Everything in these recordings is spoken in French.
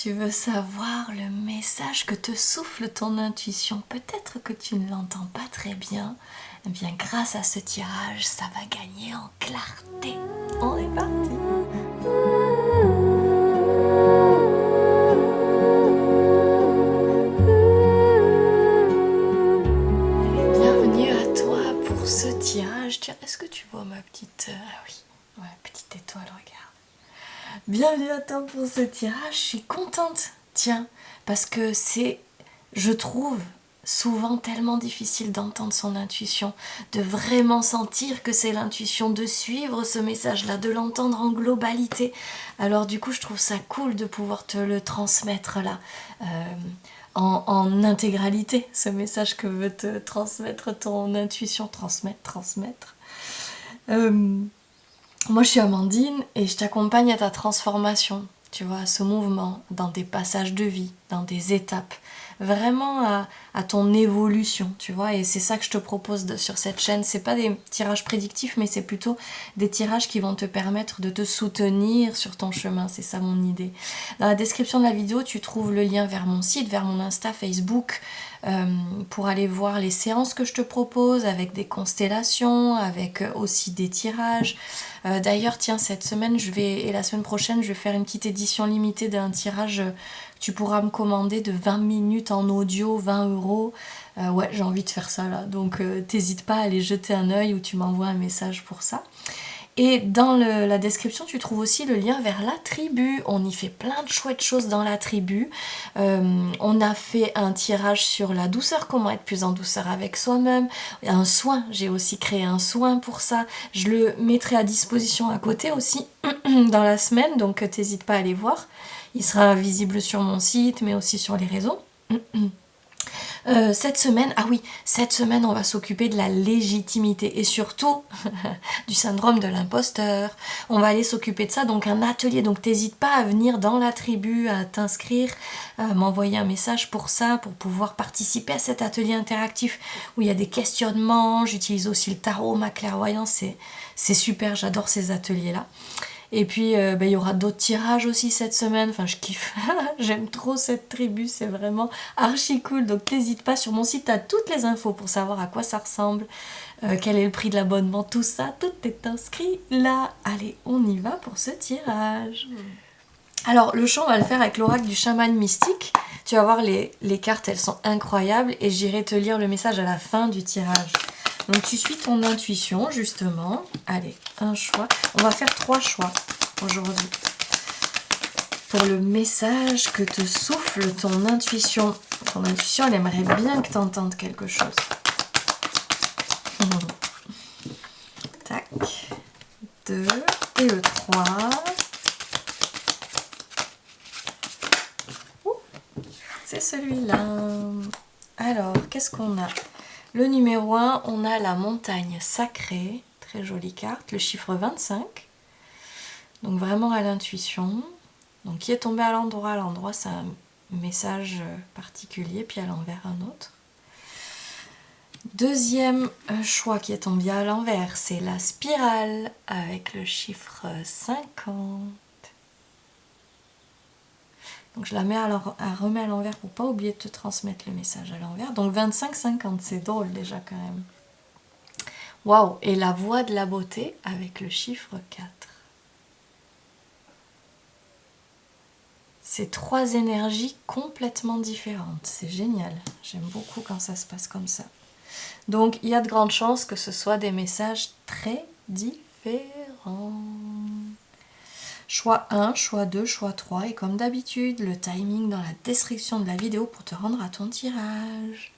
Tu veux savoir le message que te souffle ton intuition? Peut-être que tu ne l'entends pas très bien. Eh bien, grâce à ce tirage, ça va gagner en clarté. On est parti! Allez, bienvenue à toi pour ce tirage. Tiens, est-ce que tu vois ma petite... Ah oui, ouais, petite étoile, regarde. Bienvenue à toi pour ce tirage, je suis contente, tiens, parce que c'est, je trouve, souvent tellement difficile d'entendre son intuition, de vraiment sentir que c'est l'intuition, de suivre ce message-là, de l'entendre en globalité. Alors du coup, je trouve ça cool de pouvoir te le transmettre là, en intégralité, ce message que veut te transmettre ton intuition, transmettre. Moi, je suis Amandine et je t'accompagne à ta transformation, tu vois, à ce mouvement, dans des passages de vie, dans des étapes, vraiment à ton évolution, tu vois, et c'est ça que je te propose sur cette chaîne. C'est pas des tirages prédictifs, mais c'est plutôt des tirages qui vont te permettre de te soutenir sur ton chemin, c'est ça mon idée. Dans la description de la vidéo, tu trouves le lien vers mon site, vers mon Insta, Facebook, pour aller voir les séances que je te propose avec des constellations, avec aussi des tirages. D'ailleurs, tiens, cette semaine et la semaine prochaine, je vais faire une petite édition limitée d'un tirage que tu pourras me commander de 20 minutes en audio, 20 €. Ouais, j'ai envie de faire ça là, donc t'hésites pas à aller jeter un œil ou tu m'envoies un message pour ça. Et dans la description, tu trouves aussi le lien vers la tribu. On y fait plein de chouettes choses dans la tribu. On a fait un tirage sur la douceur, comment être plus en douceur avec soi-même. Un soin, j'ai aussi créé un soin pour ça. Je le mettrai à disposition à côté aussi dans la semaine, donc t'hésites pas à aller voir. Il sera visible sur mon site, mais aussi sur les réseaux. Cette semaine, on va s'occuper de la légitimité et surtout du syndrome de l'imposteur. On va aller s'occuper de ça, donc un atelier. Donc t'hésites pas à venir dans la tribu, à t'inscrire, à m'envoyer un message pour ça, pour pouvoir participer à cet atelier interactif où il y a des questionnements. J'utilise aussi le tarot, ma clairvoyance, c'est super, j'adore ces ateliers-là. Et puis, il y aura d'autres tirages aussi cette semaine. Enfin, je kiffe. J'aime trop cette tribu. C'est vraiment archi cool. Donc, t'hésites pas. Sur mon site, t'as toutes les infos pour savoir à quoi ça ressemble, quel est le prix de l'abonnement, tout ça. Tout est inscrit là. Allez, on y va pour ce tirage. Alors, le chant, on va le faire avec l'oracle du chaman mystique. Tu vas voir, les cartes, elles sont incroyables. Et j'irai te lire le message à la fin du tirage. Donc tu suis ton intuition justement. Allez, un choix. On va faire 3 choix aujourd'hui. Pour le message que te souffle ton intuition. Ton intuition, elle aimerait bien que tu entendes quelque chose. Tac. 2 et le 3. C'est celui-là. Alors, qu'est-ce qu'on a ? Le numéro 1, on a la montagne sacrée, très jolie carte, le chiffre 25, donc vraiment à l'intuition, donc qui est tombé à l'endroit c'est un message particulier, puis à l'envers un autre. Deuxième choix qui est tombé à l'envers, c'est la spirale avec le chiffre 50. Donc je la remets à l'envers pour pas oublier de te transmettre le message à l'envers. Donc 25-50, c'est drôle déjà quand même. Waouh! Et la voie de la beauté avec le chiffre 4. C'est 3 énergies complètement différentes. C'est génial. J'aime beaucoup quand ça se passe comme ça. Donc il y a de grandes chances que ce soit des messages très différents. Choix 1, choix 2, choix 3 et comme d'habitude, le timing dans la description de la vidéo pour te rendre à ton tirage.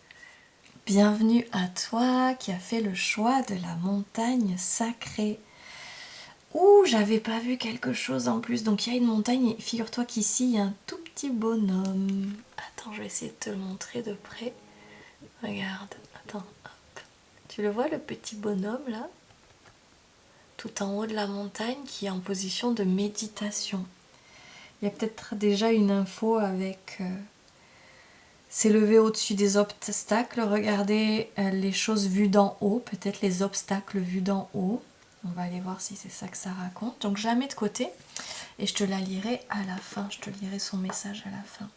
Bienvenue à toi qui a fait le choix de la montagne sacrée. Ouh, j'avais pas vu quelque chose en plus. Donc il y a une montagne et figure-toi qu'ici il y a un tout petit bonhomme. Attends, je vais essayer de te le montrer de près. Regarde, attends, hop. Tu le vois le petit bonhomme là ? Tout en haut de la montagne qui est en position de méditation. Il y a peut-être déjà une info avec s'élever au-dessus des obstacles, regarder les choses vues d'en haut, peut-être les obstacles vus d'en haut. On va aller voir si c'est ça que ça raconte. Donc je la mets de côté. et je te la lirai à la fin, je te lirai son message à la fin.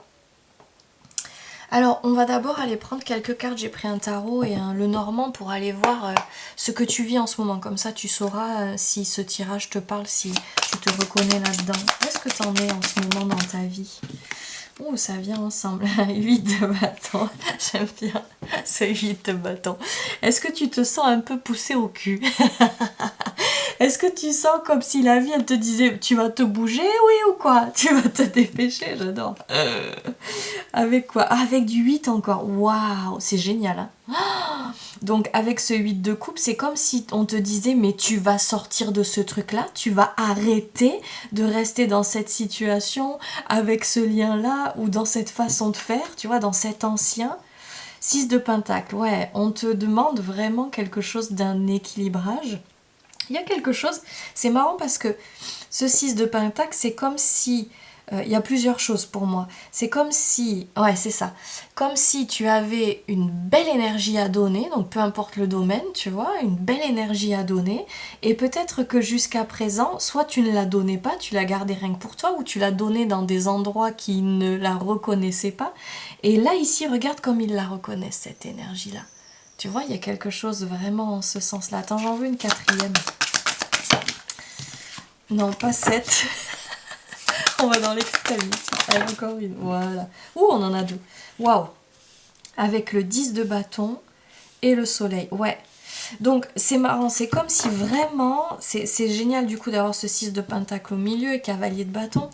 Alors, on va d'abord aller prendre quelques cartes. J'ai pris un tarot et un Lenormand pour aller voir ce que tu vis en ce moment. Comme ça, tu sauras si ce tirage te parle, si tu te reconnais là-dedans. Où est-ce que tu en es en ce moment dans ta vie? Oh, ça vient ensemble. 8 de bâton. J'aime bien ce 8 de bâton. Est-ce que tu te sens un peu poussé au cul? Est-ce que tu sens comme si la vie, elle te disait « Tu vas te bouger, oui ou quoi? Tu vas te dépêcher ?» J'adore. Avec quoi? Avec du 8 encore. Waouh, c'est génial. Hein. Donc avec ce 8 de coupe, c'est comme si on te disait « Mais tu vas sortir de ce truc-là, tu vas arrêter de rester dans cette situation, avec ce lien-là, ou dans cette façon de faire, tu vois, dans cet ancien. » 6 de pentacle, ouais, on te demande vraiment quelque chose d'un équilibrage. Il y a quelque chose, c'est marrant parce que ce 6 de pentacle, c'est comme si, il y a plusieurs choses pour moi. C'est comme si, ouais c'est ça, comme si tu avais une belle énergie à donner, donc peu importe le domaine, tu vois, une belle énergie à donner, et peut-être que jusqu'à présent, soit tu ne la donnais pas, tu la gardais rien que pour toi, ou tu la donnais dans des endroits qui ne la reconnaissaient pas, et là ici, regarde comme ils la reconnaissent, cette énergie-là. Tu vois, il y a quelque chose vraiment en ce sens-là. Attends, j'en veux une quatrième. Non, pas 7. On va dans l'extrême. Allez, encore une. Voilà. Ouh, on en a 2. Waouh. Avec le 10 de bâton et le soleil. Ouais. Donc, c'est marrant. C'est comme si vraiment... C'est génial, du coup, d'avoir ce 6 de pentacle au milieu et cavalier de bâton.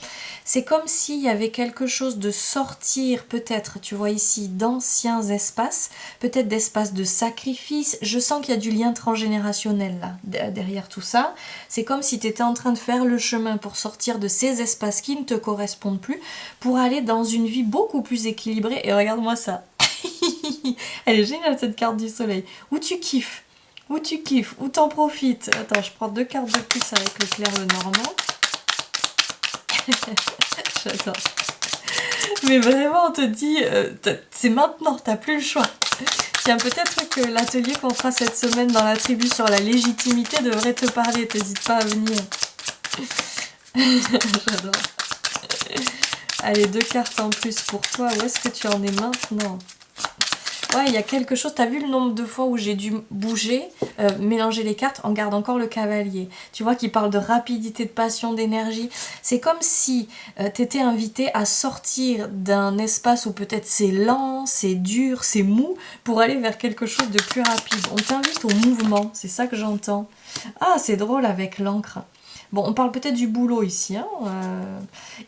C'est comme s'il y avait quelque chose de sortir, peut-être, tu vois ici, d'anciens espaces. Peut-être d'espaces de sacrifice. Je sens qu'il y a du lien transgénérationnel, là, derrière tout ça. C'est comme si tu étais en train de faire le chemin pour sortir de ces espaces qui ne te correspondent plus, pour aller dans une vie beaucoup plus équilibrée. Et regarde-moi ça. Elle est géniale, cette carte du soleil. Où tu kiffes. Où tu kiffes, où t'en profites. Attends, je prends 2 cartes de plus avec le clair Lenormand. J'adore. Mais vraiment, on te dit, c'est maintenant, t'as plus le choix. Tiens, peut-être que l'atelier qu'on fera cette semaine dans la tribu sur la légitimité devrait te parler. T'hésites pas à venir. J'adore. Allez, 2 cartes en plus pour toi. Où est-ce que tu en es maintenant ? Ouais, il y a quelque chose, t'as vu le nombre de fois où j'ai dû bouger, mélanger les cartes, on garde encore le cavalier. Tu vois, qui parle de rapidité, de passion, d'énergie. C'est comme si t'étais invité à sortir d'un espace où peut-être c'est lent, c'est dur, c'est mou, pour aller vers quelque chose de plus rapide. On t'invite au mouvement, c'est ça que j'entends. Ah, c'est drôle avec l'encre. Bon, on parle peut-être du boulot ici, hein,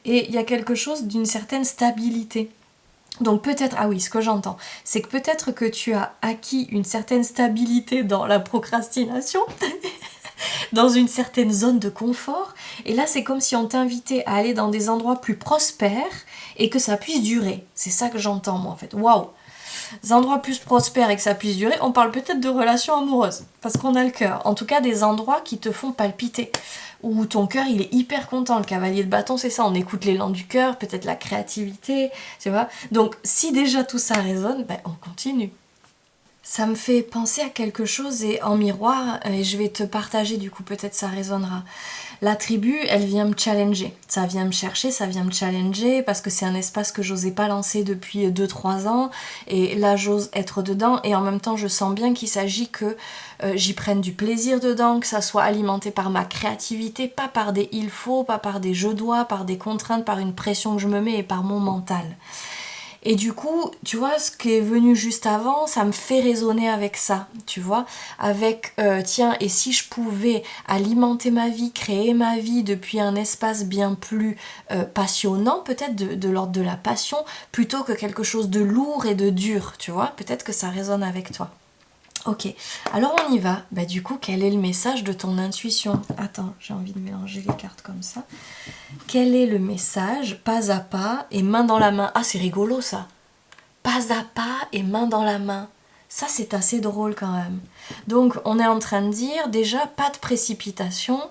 et il y a quelque chose d'une certaine stabilité. Donc peut-être, ah oui, ce que j'entends, c'est que peut-être que tu as acquis une certaine stabilité dans la procrastination, dans une certaine zone de confort, et là c'est comme si on t'invitait à aller dans des endroits plus prospères et que ça puisse durer. C'est ça que j'entends moi en fait. Waouh! Des endroits plus prospères et que ça puisse durer, on parle peut-être de relations amoureuses, parce qu'on a le cœur. En tout cas, des endroits qui te font palpiter, où ton cœur, il est hyper content. Le cavalier de bâton, c'est ça, on écoute l'élan du cœur, peut-être la créativité, tu vois. Donc, si déjà tout ça résonne, ben, on continue. Ça me fait penser à quelque chose et en miroir, et je vais te partager, du coup, peut-être ça résonnera. La tribu, elle vient me challenger. Ça vient me chercher, ça vient me challenger parce que c'est un espace que j'osais pas lancer depuis 2-3 ans. Et là, j'ose être dedans et en même temps, je sens bien qu'il s'agit que j'y prenne du plaisir dedans, que ça soit alimenté par ma créativité, pas par des il faut, pas par des je dois, par des contraintes, par une pression que je me mets et par mon mental. Et du coup, tu vois, ce qui est venu juste avant, ça me fait résonner avec ça, tu vois, avec, tiens, et si je pouvais alimenter ma vie, créer ma vie depuis un espace bien plus passionnant, peut-être de l'ordre de la passion, plutôt que quelque chose de lourd et de dur, tu vois, peut-être que ça résonne avec toi. Ok, alors on y va. Bah du coup, quel est le message de ton intuition? Attends, j'ai envie de mélanger les cartes comme ça. Quel est le message, pas à pas et main dans la main? Ah, c'est rigolo ça. Pas à pas et main dans la main. Ça, c'est assez drôle quand même. Donc, on est en train de dire déjà pas de précipitation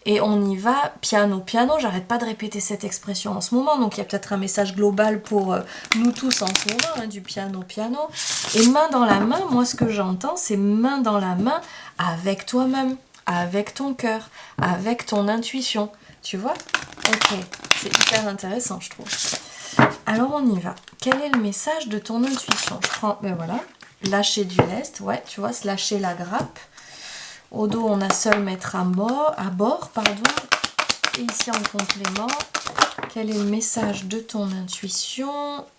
et on y va piano piano. J'arrête pas de répéter cette expression en ce moment, donc il y a peut-être un message global pour nous tous en ce moment, hein, du piano piano. Et main dans la main, moi ce que j'entends, c'est main dans la main avec toi-même, avec ton cœur, avec ton intuition. Tu vois? Ok, c'est hyper intéressant, je trouve. Alors, on y va. Quel est le message de ton intuition? Je prends, ben voilà, lâcher du lest, ouais, tu vois, se lâcher la grappe. Au dos, on a seul mettre à bord, pardon. Et ici, en complément, quel est le message de ton intuition?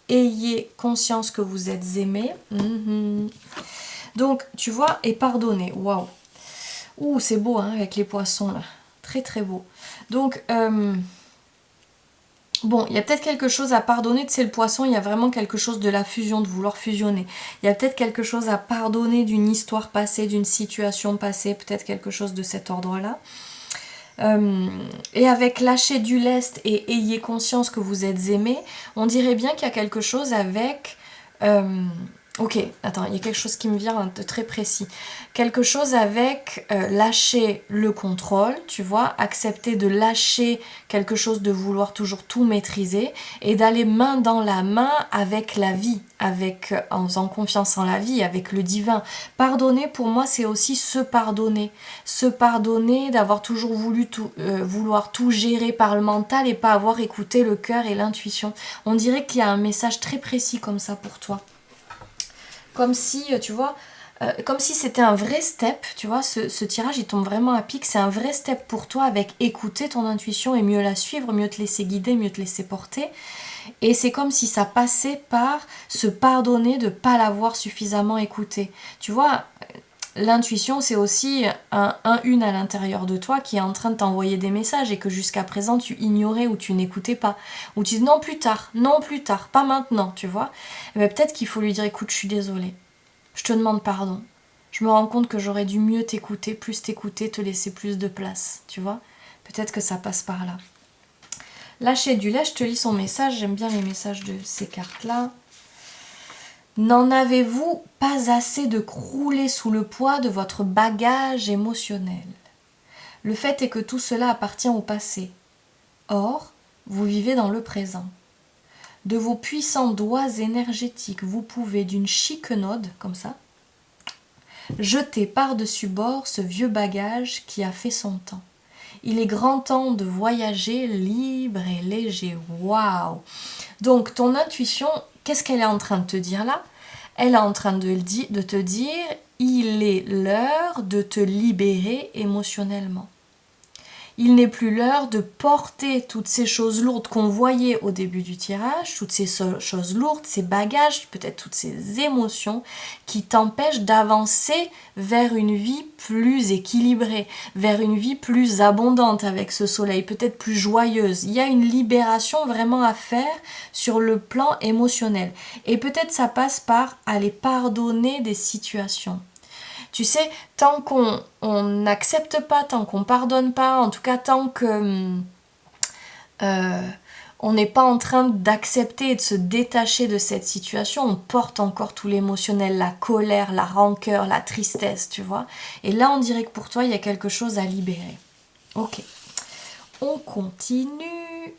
Ayez conscience que vous êtes aimé. Donc, tu vois, et pardonner. Waouh. Ouh, c'est beau, hein, avec les poissons, là. Très, très beau. Donc, bon, il y a peut-être quelque chose à pardonner. Tu sais, le poisson, il y a vraiment quelque chose de la fusion, de vouloir fusionner. Il y a peut-être quelque chose à pardonner d'une histoire passée, d'une situation passée. Peut-être quelque chose de cet ordre-là. Et avec lâcher du lest et ayez conscience que vous êtes aimé, on dirait bien qu'il y a quelque chose avec... ok, attends, il y a quelque chose qui me vient de très précis. Quelque chose avec lâcher le contrôle, tu vois, accepter de lâcher quelque chose de vouloir toujours tout maîtriser et d'aller main dans la main avec la vie, en faisant confiance en la vie, avec le divin. Pardonner, pour moi, c'est aussi se pardonner. Se pardonner d'avoir toujours voulu vouloir tout gérer par le mental et pas avoir écouté le cœur et l'intuition. On dirait qu'il y a un message très précis comme ça pour toi. Comme si, tu vois, comme si c'était un vrai step, tu vois, ce tirage il tombe vraiment à pic, c'est un vrai step pour toi avec écouter ton intuition et mieux la suivre, mieux te laisser guider, mieux te laisser porter. Et c'est comme si ça passait par se pardonner de ne pas l'avoir suffisamment écouté. Tu vois, l'intuition c'est aussi une à l'intérieur de toi qui est en train de t'envoyer des messages et que jusqu'à présent tu ignorais ou tu n'écoutais pas. Ou tu dis non plus tard, pas maintenant, tu vois. Mais peut-être qu'il faut lui dire écoute, je suis désolée. Je te demande pardon. Je me rends compte que j'aurais dû mieux t'écouter, te laisser plus de place, tu vois. Peut-être que ça passe par là. Lâcher du lait, je te lis son message. J'aime bien les messages de ces cartes-là. N'en avez-vous pas assez de crouler sous le poids de votre bagage émotionnel? Le fait est que tout cela appartient au passé. Or, vous vivez dans le présent. De vos puissants doigts énergétiques, vous pouvez d'une chiquenaude, comme ça, jeter par-dessus bord ce vieux bagage qui a fait son temps. Il est grand temps de voyager libre et léger. Waouh! Donc, ton intuition, qu'est-ce qu'elle est en train de te dire là? Elle est en train de te dire, il est l'heure de te libérer émotionnellement. Il n'est plus l'heure de porter toutes ces choses lourdes qu'on voyait au début du tirage, toutes ces choses lourdes, ces bagages, peut-être toutes ces émotions qui t'empêchent d'avancer vers une vie plus équilibrée, vers une vie plus abondante avec ce soleil, peut-être plus joyeuse. Il y a une libération vraiment à faire sur le plan émotionnel. Et peut-être ça passe par aller pardonner des situations. Tu sais, tant qu'on n'accepte pas, tant qu'on pardonne pas, en tout cas tant que on n'est pas en train d'accepter et de se détacher de cette situation, on porte encore tout l'émotionnel, la colère, la rancœur, la tristesse, tu vois. Et là, on dirait que pour toi, il y a quelque chose à libérer. Ok. On continue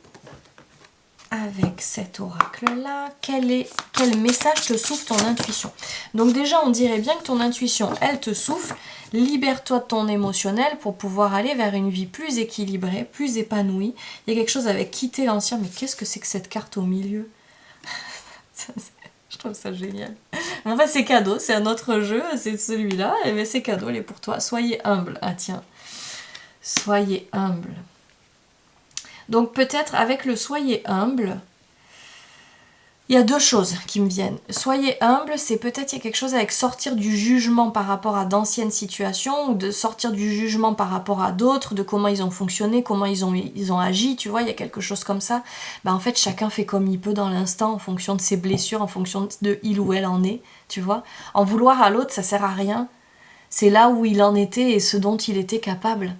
avec cet oracle-là. Quel message te souffle ton intuition? Donc déjà, on dirait bien que ton intuition, elle te souffle. Libère-toi de ton émotionnel pour pouvoir aller vers une vie plus équilibrée, plus épanouie. Il y a quelque chose avec quitter l'ancien. Mais qu'est-ce que c'est que cette carte au milieu? Je trouve ça génial. Enfin, c'est cadeau, c'est un autre jeu, c'est celui-là. Et bien, c'est cadeau, il est pour toi. Soyez humble. Ah tiens, soyez humble. Donc peut-être avec le soyez humble, il y a deux choses qui me viennent. Soyez humble, c'est peut-être il y a quelque chose avec sortir du jugement par rapport à d'anciennes situations, ou de sortir du jugement par rapport à d'autres, de comment ils ont fonctionné, comment ils ont agi, tu vois, il y a quelque chose comme ça. En fait, chacun fait comme il peut dans l'instant, en fonction de ses blessures, en fonction de il ou elle en est, tu vois. En vouloir à l'autre, ça sert à rien. C'est là où il en était et ce dont il était capable.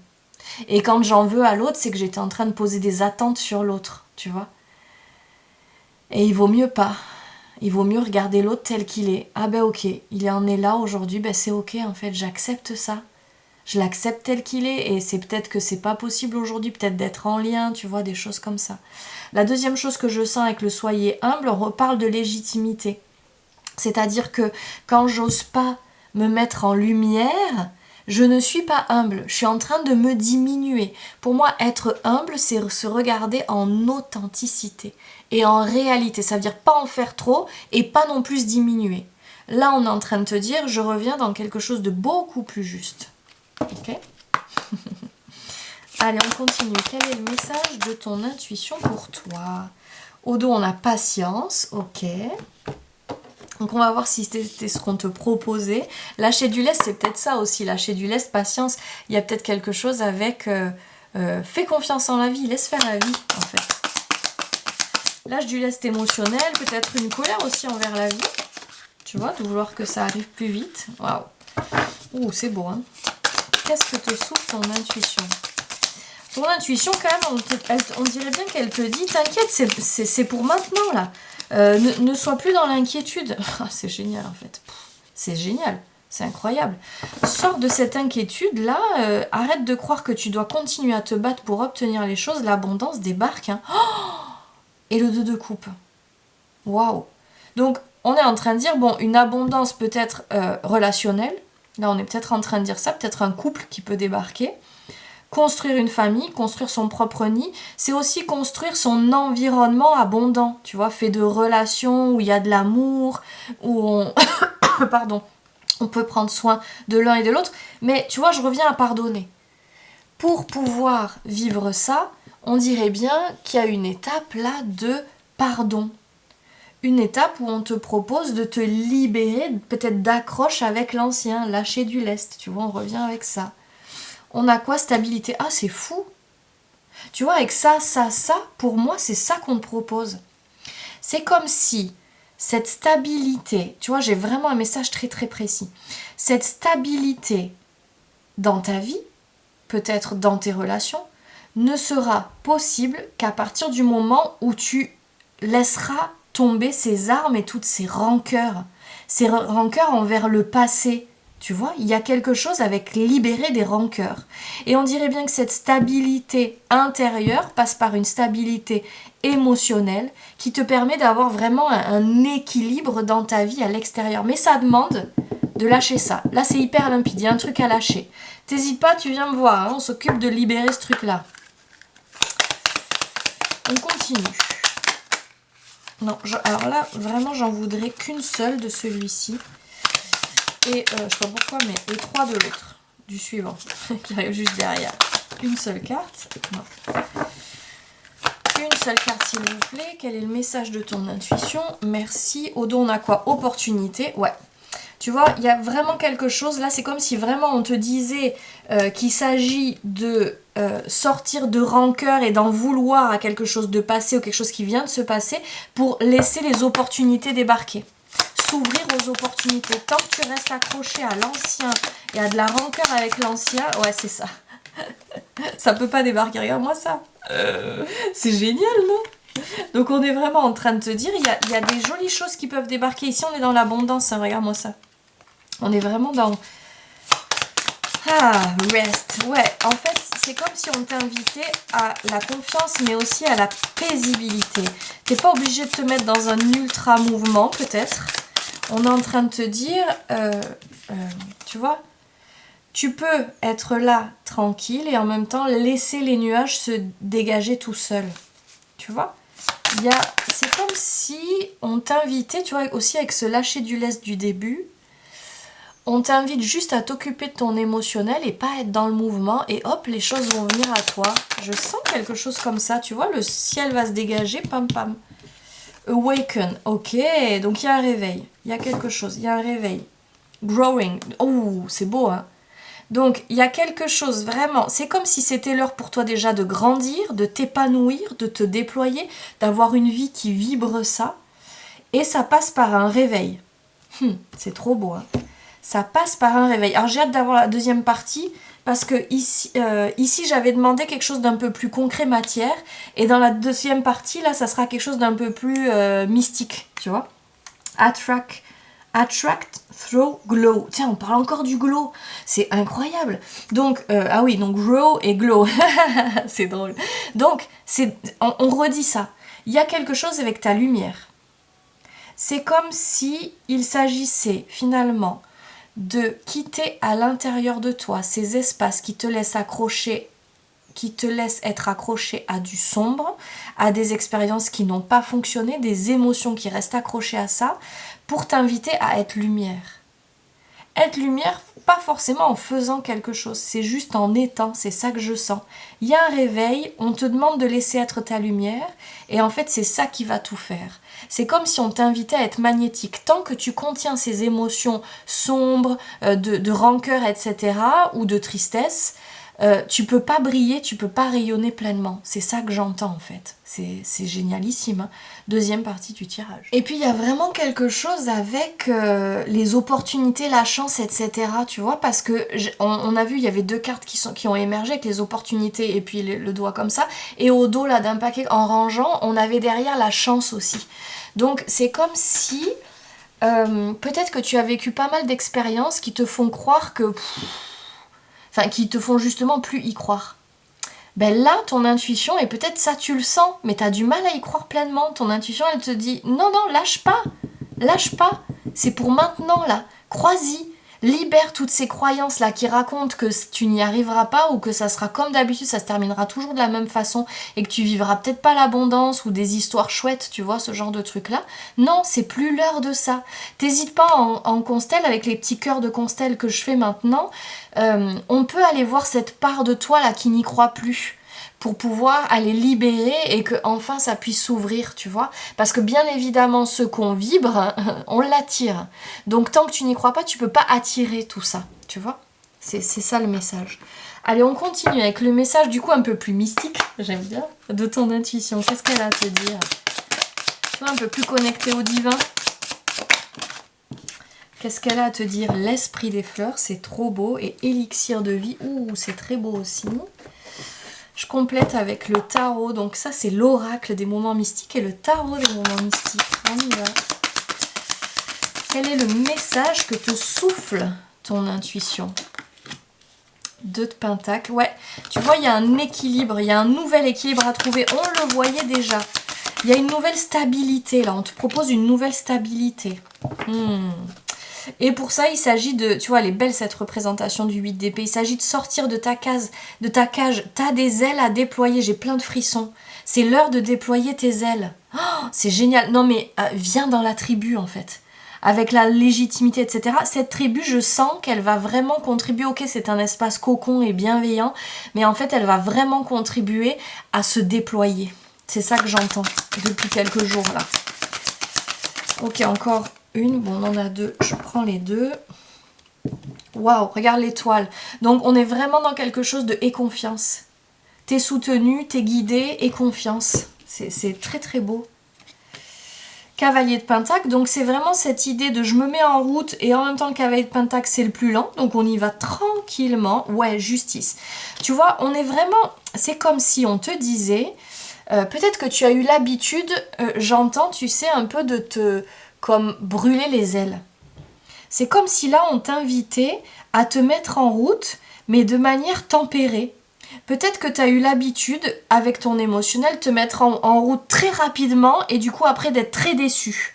Et quand j'en veux à l'autre, c'est que j'étais en train de poser des attentes sur l'autre, tu vois. Et il vaut mieux pas. Il vaut mieux regarder l'autre tel qu'il est. Ah ben ok, il en est là aujourd'hui, ben c'est ok en fait, j'accepte ça. Je l'accepte tel qu'il est et c'est peut-être que c'est pas possible aujourd'hui, peut-être d'être en lien, tu vois, des choses comme ça. La deuxième chose que je sens avec le soyez humble, on reparle de légitimité. C'est-à-dire que quand j'ose pas me mettre en lumière, Je ne suis pas humble, je suis en train de me diminuer. Pour moi, être humble, c'est se regarder en authenticité et en réalité. Ça veut dire pas en faire trop et pas non plus diminuer. Là, on est en train de te dire, je reviens dans quelque chose de beaucoup plus juste. Ok? Allez, on continue. Quel est le message de ton intuition pour toi? Au dos, on a patience. Ok. Donc on va voir si c'était ce qu'on te proposait. Lâcher du lest, c'est peut-être ça aussi. Lâcher du lest, patience. Il y a peut-être quelque chose avec fais confiance en la vie, laisse faire la vie en fait. Lâche du lest émotionnel, peut-être une colère aussi envers la vie. Tu vois, de vouloir que ça arrive plus vite. Waouh. Ouh, c'est beau, hein. Qu'est-ce que te souffle ton intuition? Ton intuition, quand même, on dirait bien qu'elle te dit, t'inquiète, c'est pour maintenant, là. Ne sois plus dans l'inquiétude. C'est génial, en fait. C'est génial. C'est incroyable. Sors de cette inquiétude-là. Arrête de croire que tu dois continuer à te battre pour obtenir les choses. L'abondance débarque. Hein. Et le 2 de coupe. Waouh. Donc, on est en train de dire, bon, une abondance peut-être relationnelle. Là, on est peut-être en train de dire ça. Peut-être un couple qui peut débarquer. Construire une famille, construire son propre nid, c'est aussi construire son environnement abondant, tu vois, fait de relations où il y a de l'amour, où on... Pardon, on peut prendre soin de l'un et de l'autre, mais tu vois, je reviens à pardonner. Pour pouvoir vivre ça, on dirait bien qu'il y a une étape là de pardon. Une étape où on te propose de te libérer peut-être d'accroche avec l'ancien, lâcher du lest, tu vois, on revient avec ça. On a quoi? Stabilité. Ah, c'est fou. Tu vois, avec ça, pour moi, c'est ça qu'on te propose. C'est comme si cette stabilité, tu vois, j'ai vraiment un message très très précis. Cette stabilité dans ta vie, peut-être dans tes relations, ne sera possible qu'à partir du moment où tu laisseras tomber ces armes et toutes ces rancœurs envers le passé. Tu vois, il y a quelque chose avec libérer des rancœurs. Et on dirait bien que cette stabilité intérieure passe par une stabilité émotionnelle qui te permet d'avoir vraiment un équilibre dans ta vie à l'extérieur. Mais ça demande de lâcher ça. Là, c'est hyper limpide, il y a un truc à lâcher. T'hésites pas, tu viens me voir, hein, on s'occupe de libérer ce truc-là. On continue. Non, alors là, vraiment, j'en voudrais qu'une seule de celui-ci. Et je sais pas pourquoi, mais les 3 de l'autre, du suivant, qui arrive juste derrière. Une seule carte. Non. Une seule carte, s'il vous plaît. Quel est le message de ton intuition? Merci. Au dos, on a quoi? Opportunité. Ouais. Tu vois, il y a vraiment quelque chose. Là, c'est comme si vraiment on te disait qu'il s'agit de sortir de rancœur et d'en vouloir à quelque chose de passé ou quelque chose qui vient de se passer pour laisser les opportunités débarquer. S'ouvrir aux opportunités. Tant que tu restes accroché à l'ancien et à de la rancœur avec l'ancien, ouais, c'est ça. Ça peut pas débarquer, regarde-moi ça. C'est génial, non? Donc on est vraiment en train de te dire, il y a des jolies choses qui peuvent débarquer. Ici, on est dans l'abondance, hein, regarde-moi ça. On est vraiment dans... Ah, rest. Ouais, en fait, c'est comme si on t'invitait à la confiance, mais aussi à la paisibilité. T'es pas obligé de te mettre dans un ultra mouvement, peut-être. On est en train de te dire, tu vois, tu peux être là, tranquille, et en même temps laisser les nuages se dégager tout seuls. Tu vois, c'est comme si on t'invitait, tu vois, aussi avec ce lâcher du lest du début, on t'invite juste à t'occuper de ton émotionnel et pas être dans le mouvement, et hop, les choses vont venir à toi. Je sens quelque chose comme ça, tu vois, le ciel va se dégager, pam pam. Awaken, ok, donc il y a un réveil, il y a quelque chose, il y a un réveil. Growing, oh, c'est beau, hein. Donc, il y a quelque chose, vraiment, c'est comme si c'était l'heure pour toi déjà de grandir, de t'épanouir, de te déployer, d'avoir une vie qui vibre ça, et ça passe par un réveil. C'est trop beau, hein. Ça passe par un réveil. Alors, j'ai hâte d'avoir la deuxième partie, parce que ici j'avais demandé quelque chose d'un peu plus concret matière, et dans la deuxième partie, là, ça sera quelque chose d'un peu plus mystique, tu vois. Attract, throw, glow. Tiens, on parle encore du glow. C'est incroyable. Donc, ah oui, donc grow et glow. C'est drôle. Donc, on redit ça. Il y a quelque chose avec ta lumière. C'est comme si il s'agissait finalement de quitter à l'intérieur de toi ces espaces qui te laissent accrocher, qui te laissent être accroché à du sombre, à des expériences qui n'ont pas fonctionné, des émotions qui restent accrochées à ça, pour t'inviter à être lumière. Être lumière, pas forcément en faisant quelque chose, c'est juste en étant, c'est ça que je sens. Il y a un réveil, on te demande de laisser être ta lumière, et en fait c'est ça qui va tout faire. C'est comme si on t'invitait à être magnétique. Tant que tu contiens ces émotions sombres, de rancœur, etc., ou de tristesse, tu peux pas briller, tu peux pas rayonner pleinement. C'est ça que j'entends en fait. C'est génialissime. Hein. Deuxième partie du tirage. Et puis il y a vraiment quelque chose avec les opportunités, la chance, etc. Tu vois, parce que on a vu, il y avait deux cartes qui ont émergé avec les opportunités et puis le doigt comme ça. Et au dos là d'un paquet en rangeant, on avait derrière la chance aussi. Donc c'est comme si peut-être que tu as vécu pas mal d'expériences qui te font croire que... Enfin, qui te font justement plus y croire. Ben là, ton intuition, et peut-être ça tu le sens, mais t'as du mal à y croire pleinement. Ton intuition, elle te dit, non, non, lâche pas, c'est pour maintenant, là, crois-y, libère toutes ces croyances-là qui racontent que tu n'y arriveras pas ou que ça sera comme d'habitude, ça se terminera toujours de la même façon et que tu vivras peut-être pas l'abondance ou des histoires chouettes, tu vois, ce genre de truc-là. Non, c'est plus l'heure de ça. T'hésites pas en constelle, avec les petits cœurs de constelle que je fais maintenant, on peut aller voir cette part de toi là qui n'y croit plus pour pouvoir aller libérer et que enfin ça puisse s'ouvrir, tu vois. Parce que bien évidemment, ce qu'on vibre, on l'attire. Donc tant que tu n'y crois pas, tu peux pas attirer tout ça, tu vois. C'est ça le message. Allez, on continue avec le message du coup un peu plus mystique, j'aime bien, de ton intuition. Qu'est-ce qu'elle a à te dire? Tu vois, un peu plus connecté au divin. Qu'est-ce qu'elle a à te dire? L'esprit des fleurs, c'est trop beau. Et élixir de vie, ouh, c'est très beau aussi. Je complète avec le tarot. Donc ça, c'est l'oracle des moments mystiques et le tarot des moments mystiques. On y va. Quel est le message que te souffle ton intuition? 2 de pentacles. Ouais, tu vois, il y a un équilibre. Il y a un nouvel équilibre à trouver. On le voyait déjà. Il y a une nouvelle stabilité, là. On te propose une nouvelle stabilité. Et pour ça, il s'agit de... Tu vois, elle est belle cette représentation du 8 d'épée. Il s'agit de sortir de ta case, de ta cage. T'as des ailes à déployer. J'ai plein de frissons. C'est l'heure de déployer tes ailes. Oh, c'est génial. Non mais, viens dans la tribu en fait. Avec la légitimité, etc. Cette tribu, je sens qu'elle va vraiment contribuer. Ok, c'est un espace cocon et bienveillant. Mais en fait, elle va vraiment contribuer à se déployer. C'est ça que j'entends depuis quelques jours là. Ok, encore... une, bon on en a 2, je prends les 2. Waouh, regarde l'étoile. Donc on est vraiment dans quelque chose de aie confiance. T'es soutenu, t'es guidé, aie confiance. C'est très très beau. Cavalier de Pentacle, donc c'est vraiment cette idée de je me mets en route et en même temps le cavalier de Pentacle c'est le plus lent, donc on y va tranquillement. Ouais, justice. Tu vois, on est vraiment, c'est comme si on te disait, peut-être que tu as eu l'habitude, j'entends, tu sais, un peu de te... comme brûler les ailes. C'est comme si là on t'invitait à te mettre en route, mais de manière tempérée. Peut-être que tu as eu l'habitude, avec ton émotionnel, te mettre en route très rapidement et du coup après d'être très déçu.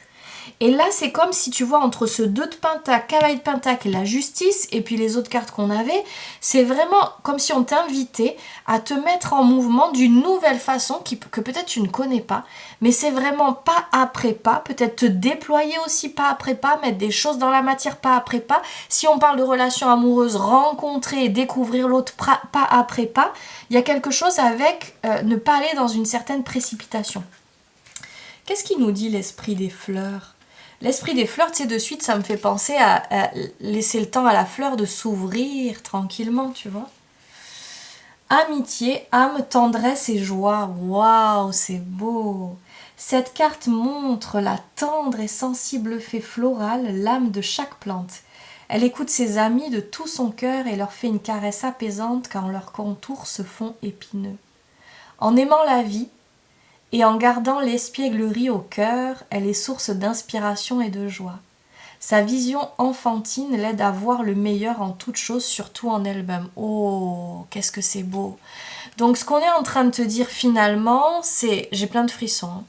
Et là, c'est comme si tu vois entre ce 2 de pentacle, cavalier de pentacle et la justice, et puis les autres cartes qu'on avait, c'est vraiment comme si on t'invitait à te mettre en mouvement d'une nouvelle façon que peut-être tu ne connais pas, mais c'est vraiment pas après pas, peut-être te déployer aussi pas après pas, mettre des choses dans la matière pas après pas. Si on parle de relations amoureuses, rencontrer et découvrir l'autre pas après pas, il y a quelque chose avec ne pas aller dans une certaine précipitation. Qu'est-ce qui nous dit l'esprit des fleurs ? L'esprit des fleurs, tu sais, de suite, ça me fait penser à laisser le temps à la fleur de s'ouvrir tranquillement, tu vois. Amitié, âme, tendresse et joie. Waouh, c'est beau. Cette carte montre la tendre et sensible fée florale, l'âme de chaque plante. Elle écoute ses amis de tout son cœur et leur fait une caresse apaisante quand leurs contours se font épineux. En aimant la vie, et en gardant l'espièglerie au cœur, elle est source d'inspiration et de joie. Sa vision enfantine l'aide à voir le meilleur en toute chose, surtout en elle-même. Oh, qu'est-ce que c'est beau! Donc ce qu'on est en train de te dire finalement, c'est... J'ai plein de frissons. Hein.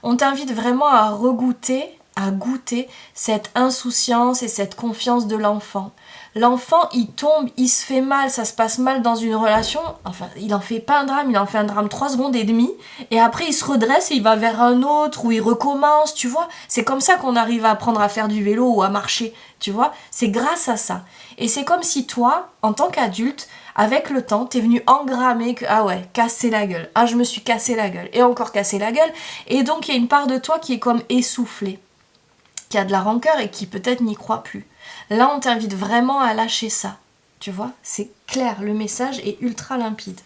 On t'invite vraiment à regoûter à goûter cette insouciance et cette confiance de l'enfant. L'enfant, il tombe, il se fait mal, ça se passe mal dans une relation. Enfin, il en fait pas un drame, il en fait un drame 3 secondes et demie. Et après, il se redresse et il va vers un autre où il recommence, tu vois. C'est comme ça qu'on arrive à apprendre à faire du vélo ou à marcher, tu vois. C'est grâce à ça. Et c'est comme si toi, en tant qu'adulte, avec le temps, t'es venu engrammer que, ah ouais, casser la gueule. Ah, je me suis cassé la gueule. Et encore cassé la gueule. Et donc, il y a une part de toi qui est comme essoufflée, qui a de la rancœur et qui peut-être n'y croit plus. Là, on t'invite vraiment à lâcher ça. Tu vois, c'est clair, le message est ultra limpide.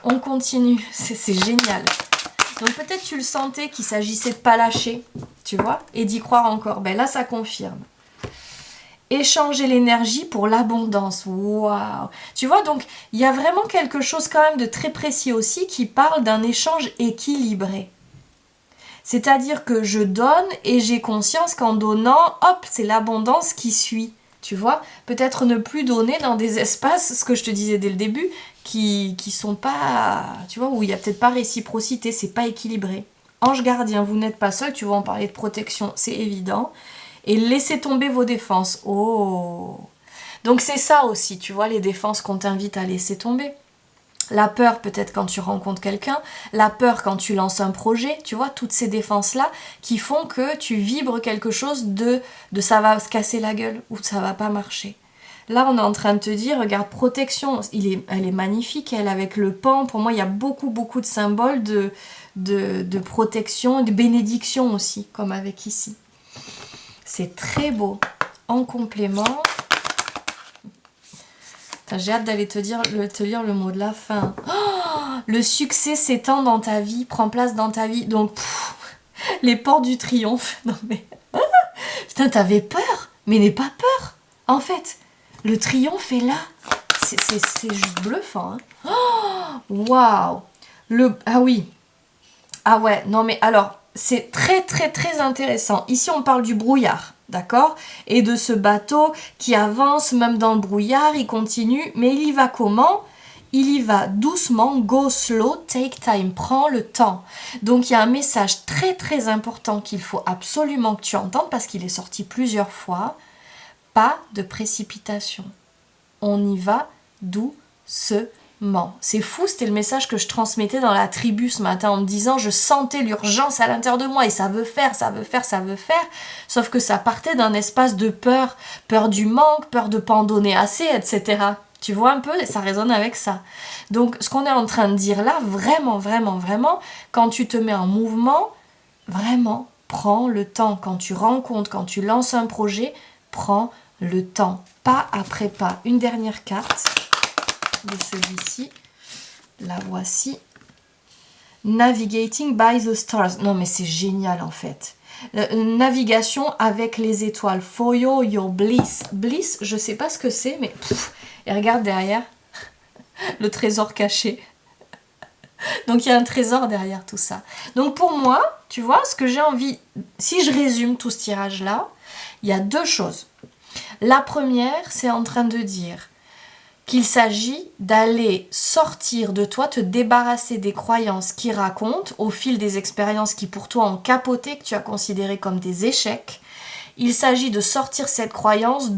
On continue, c'est génial. Donc peut-être tu le sentais qu'il s'agissait de pas lâcher, tu vois, et d'y croire encore. Ben là, ça confirme. Échanger l'énergie pour l'abondance. Waouh! Tu vois, donc il y a vraiment quelque chose quand même de très précis aussi qui parle d'un échange équilibré. C'est-à-dire que je donne et j'ai conscience qu'en donnant, hop, c'est l'abondance qui suit. Tu vois, peut-être ne plus donner dans des espaces, ce que je te disais dès le début, qui sont pas, tu vois, où il y a peut-être pas réciprocité, c'est pas équilibré. Ange gardien, vous n'êtes pas seul, tu vas en parler de protection, c'est évident. Et laissez tomber vos défenses. Oh! Donc c'est ça aussi, tu vois, les défenses qu'on t'invite à laisser tomber. La peur peut-être quand tu rencontres quelqu'un, la peur quand tu lances un projet, tu vois, toutes ces défenses-là qui font que tu vibres quelque chose de ça va se casser la gueule ou ça va pas marcher. Là, on est en train de te dire, regarde, protection, elle est magnifique, elle, avec le pan. Pour moi, il y a beaucoup, beaucoup de symboles de protection, de bénédiction aussi, comme avec ici. C'est très beau. En complément... J'ai hâte d'aller te lire le mot de la fin. Oh, le succès s'étend dans ta vie, prend place dans ta vie. Donc, les portes du triomphe. Non mais... Putain, t'avais peur, mais n'aie pas peur. En fait, le triomphe est là. C'est juste bluffant. Hein. Oh, waouh. Ah oui. Ah ouais, non mais alors, c'est très très très intéressant. Ici, on parle du brouillard. D'accord? Et de ce bateau qui avance même dans le brouillard, il continue, mais il y va comment? Il y va doucement, go slow, take time, prends le temps. Donc il y a un message très très important qu'il faut absolument que tu entendes parce qu'il est sorti plusieurs fois. Pas de précipitation. On y va doucement. C'est fou, c'était le message que je transmettais dans la tribu ce matin en me disant je sentais l'urgence à l'intérieur de moi et ça veut faire, ça veut faire, ça veut faire. Sauf que ça partait d'un espace de peur, peur du manque, peur de pas en donner assez, etc. Tu vois un peu, ça résonne avec ça. Donc ce qu'on est en train de dire là, vraiment, vraiment, vraiment, quand tu te mets en mouvement, vraiment, prends le temps. Quand tu rencontres, quand tu lances un projet, prends le temps. Pas après pas. Une dernière carte de celui-ci. La voici. Navigating by the stars. Non mais c'est génial en fait. Navigation avec les étoiles. For your bliss. Bliss, je sais pas ce que c'est, mais... et regarde derrière. Le trésor caché. Donc il y a un trésor derrière tout ça. Donc pour moi, tu vois, ce que j'ai envie... Si je résume tout ce tirage-là, il y a deux choses. La première, c'est en train de dire qu'il s'agit d'aller sortir de toi, te débarrasser des croyances qui racontent, au fil des expériences qui pour toi ont capoté, que tu as considérées comme des échecs. Il s'agit de sortir cette croyance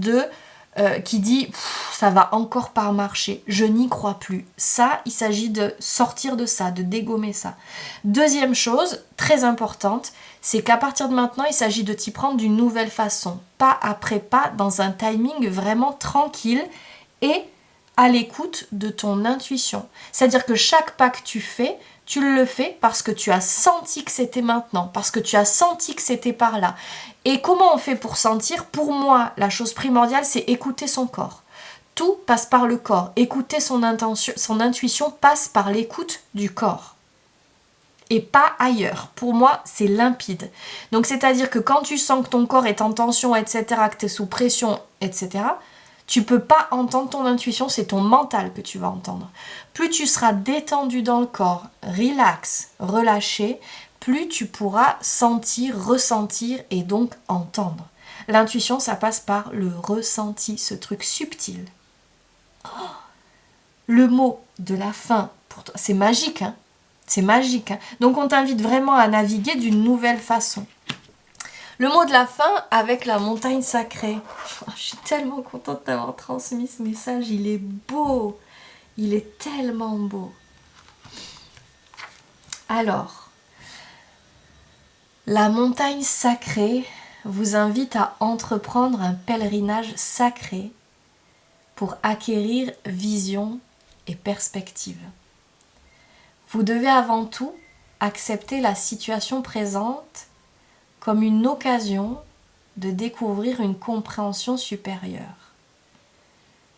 qui dit « ça va encore pas marcher, je n'y crois plus ». Ça, il s'agit de sortir de ça, de dégommer ça. Deuxième chose, très importante, c'est qu'à partir de maintenant, il s'agit de t'y prendre d'une nouvelle façon, pas après pas, dans un timing vraiment tranquille et à l'écoute de ton intuition. C'est-à-dire que chaque pas que tu fais, tu le fais parce que tu as senti que c'était maintenant, parce que tu as senti que c'était par là. Et comment on fait pour sentir? Pour moi, la chose primordiale, c'est écouter son corps. Tout passe par le corps. Écouter son intuition passe par l'écoute du corps. Et pas ailleurs. Pour moi, c'est limpide. Donc, c'est-à-dire que quand tu sens que ton corps est en tension, etc., que tu es sous pression, etc., tu peux pas entendre ton intuition, c'est ton mental que tu vas entendre. Plus tu seras détendu dans le corps, relax, relâché, plus tu pourras sentir, ressentir et donc entendre. L'intuition, ça passe par le ressenti, ce truc subtil. Oh, le mot de la fin, pour toi, c'est magique, hein? C'est magique. Hein? Donc on t'invite vraiment à naviguer d'une nouvelle façon. Le mot de la fin avec la montagne sacrée. Je suis tellement contente d'avoir transmis ce message, il est beau. Il est tellement beau. Alors, la montagne sacrée vous invite à entreprendre un pèlerinage sacré pour acquérir vision et perspective. Vous devez avant tout accepter la situation présente comme une occasion de découvrir une compréhension supérieure.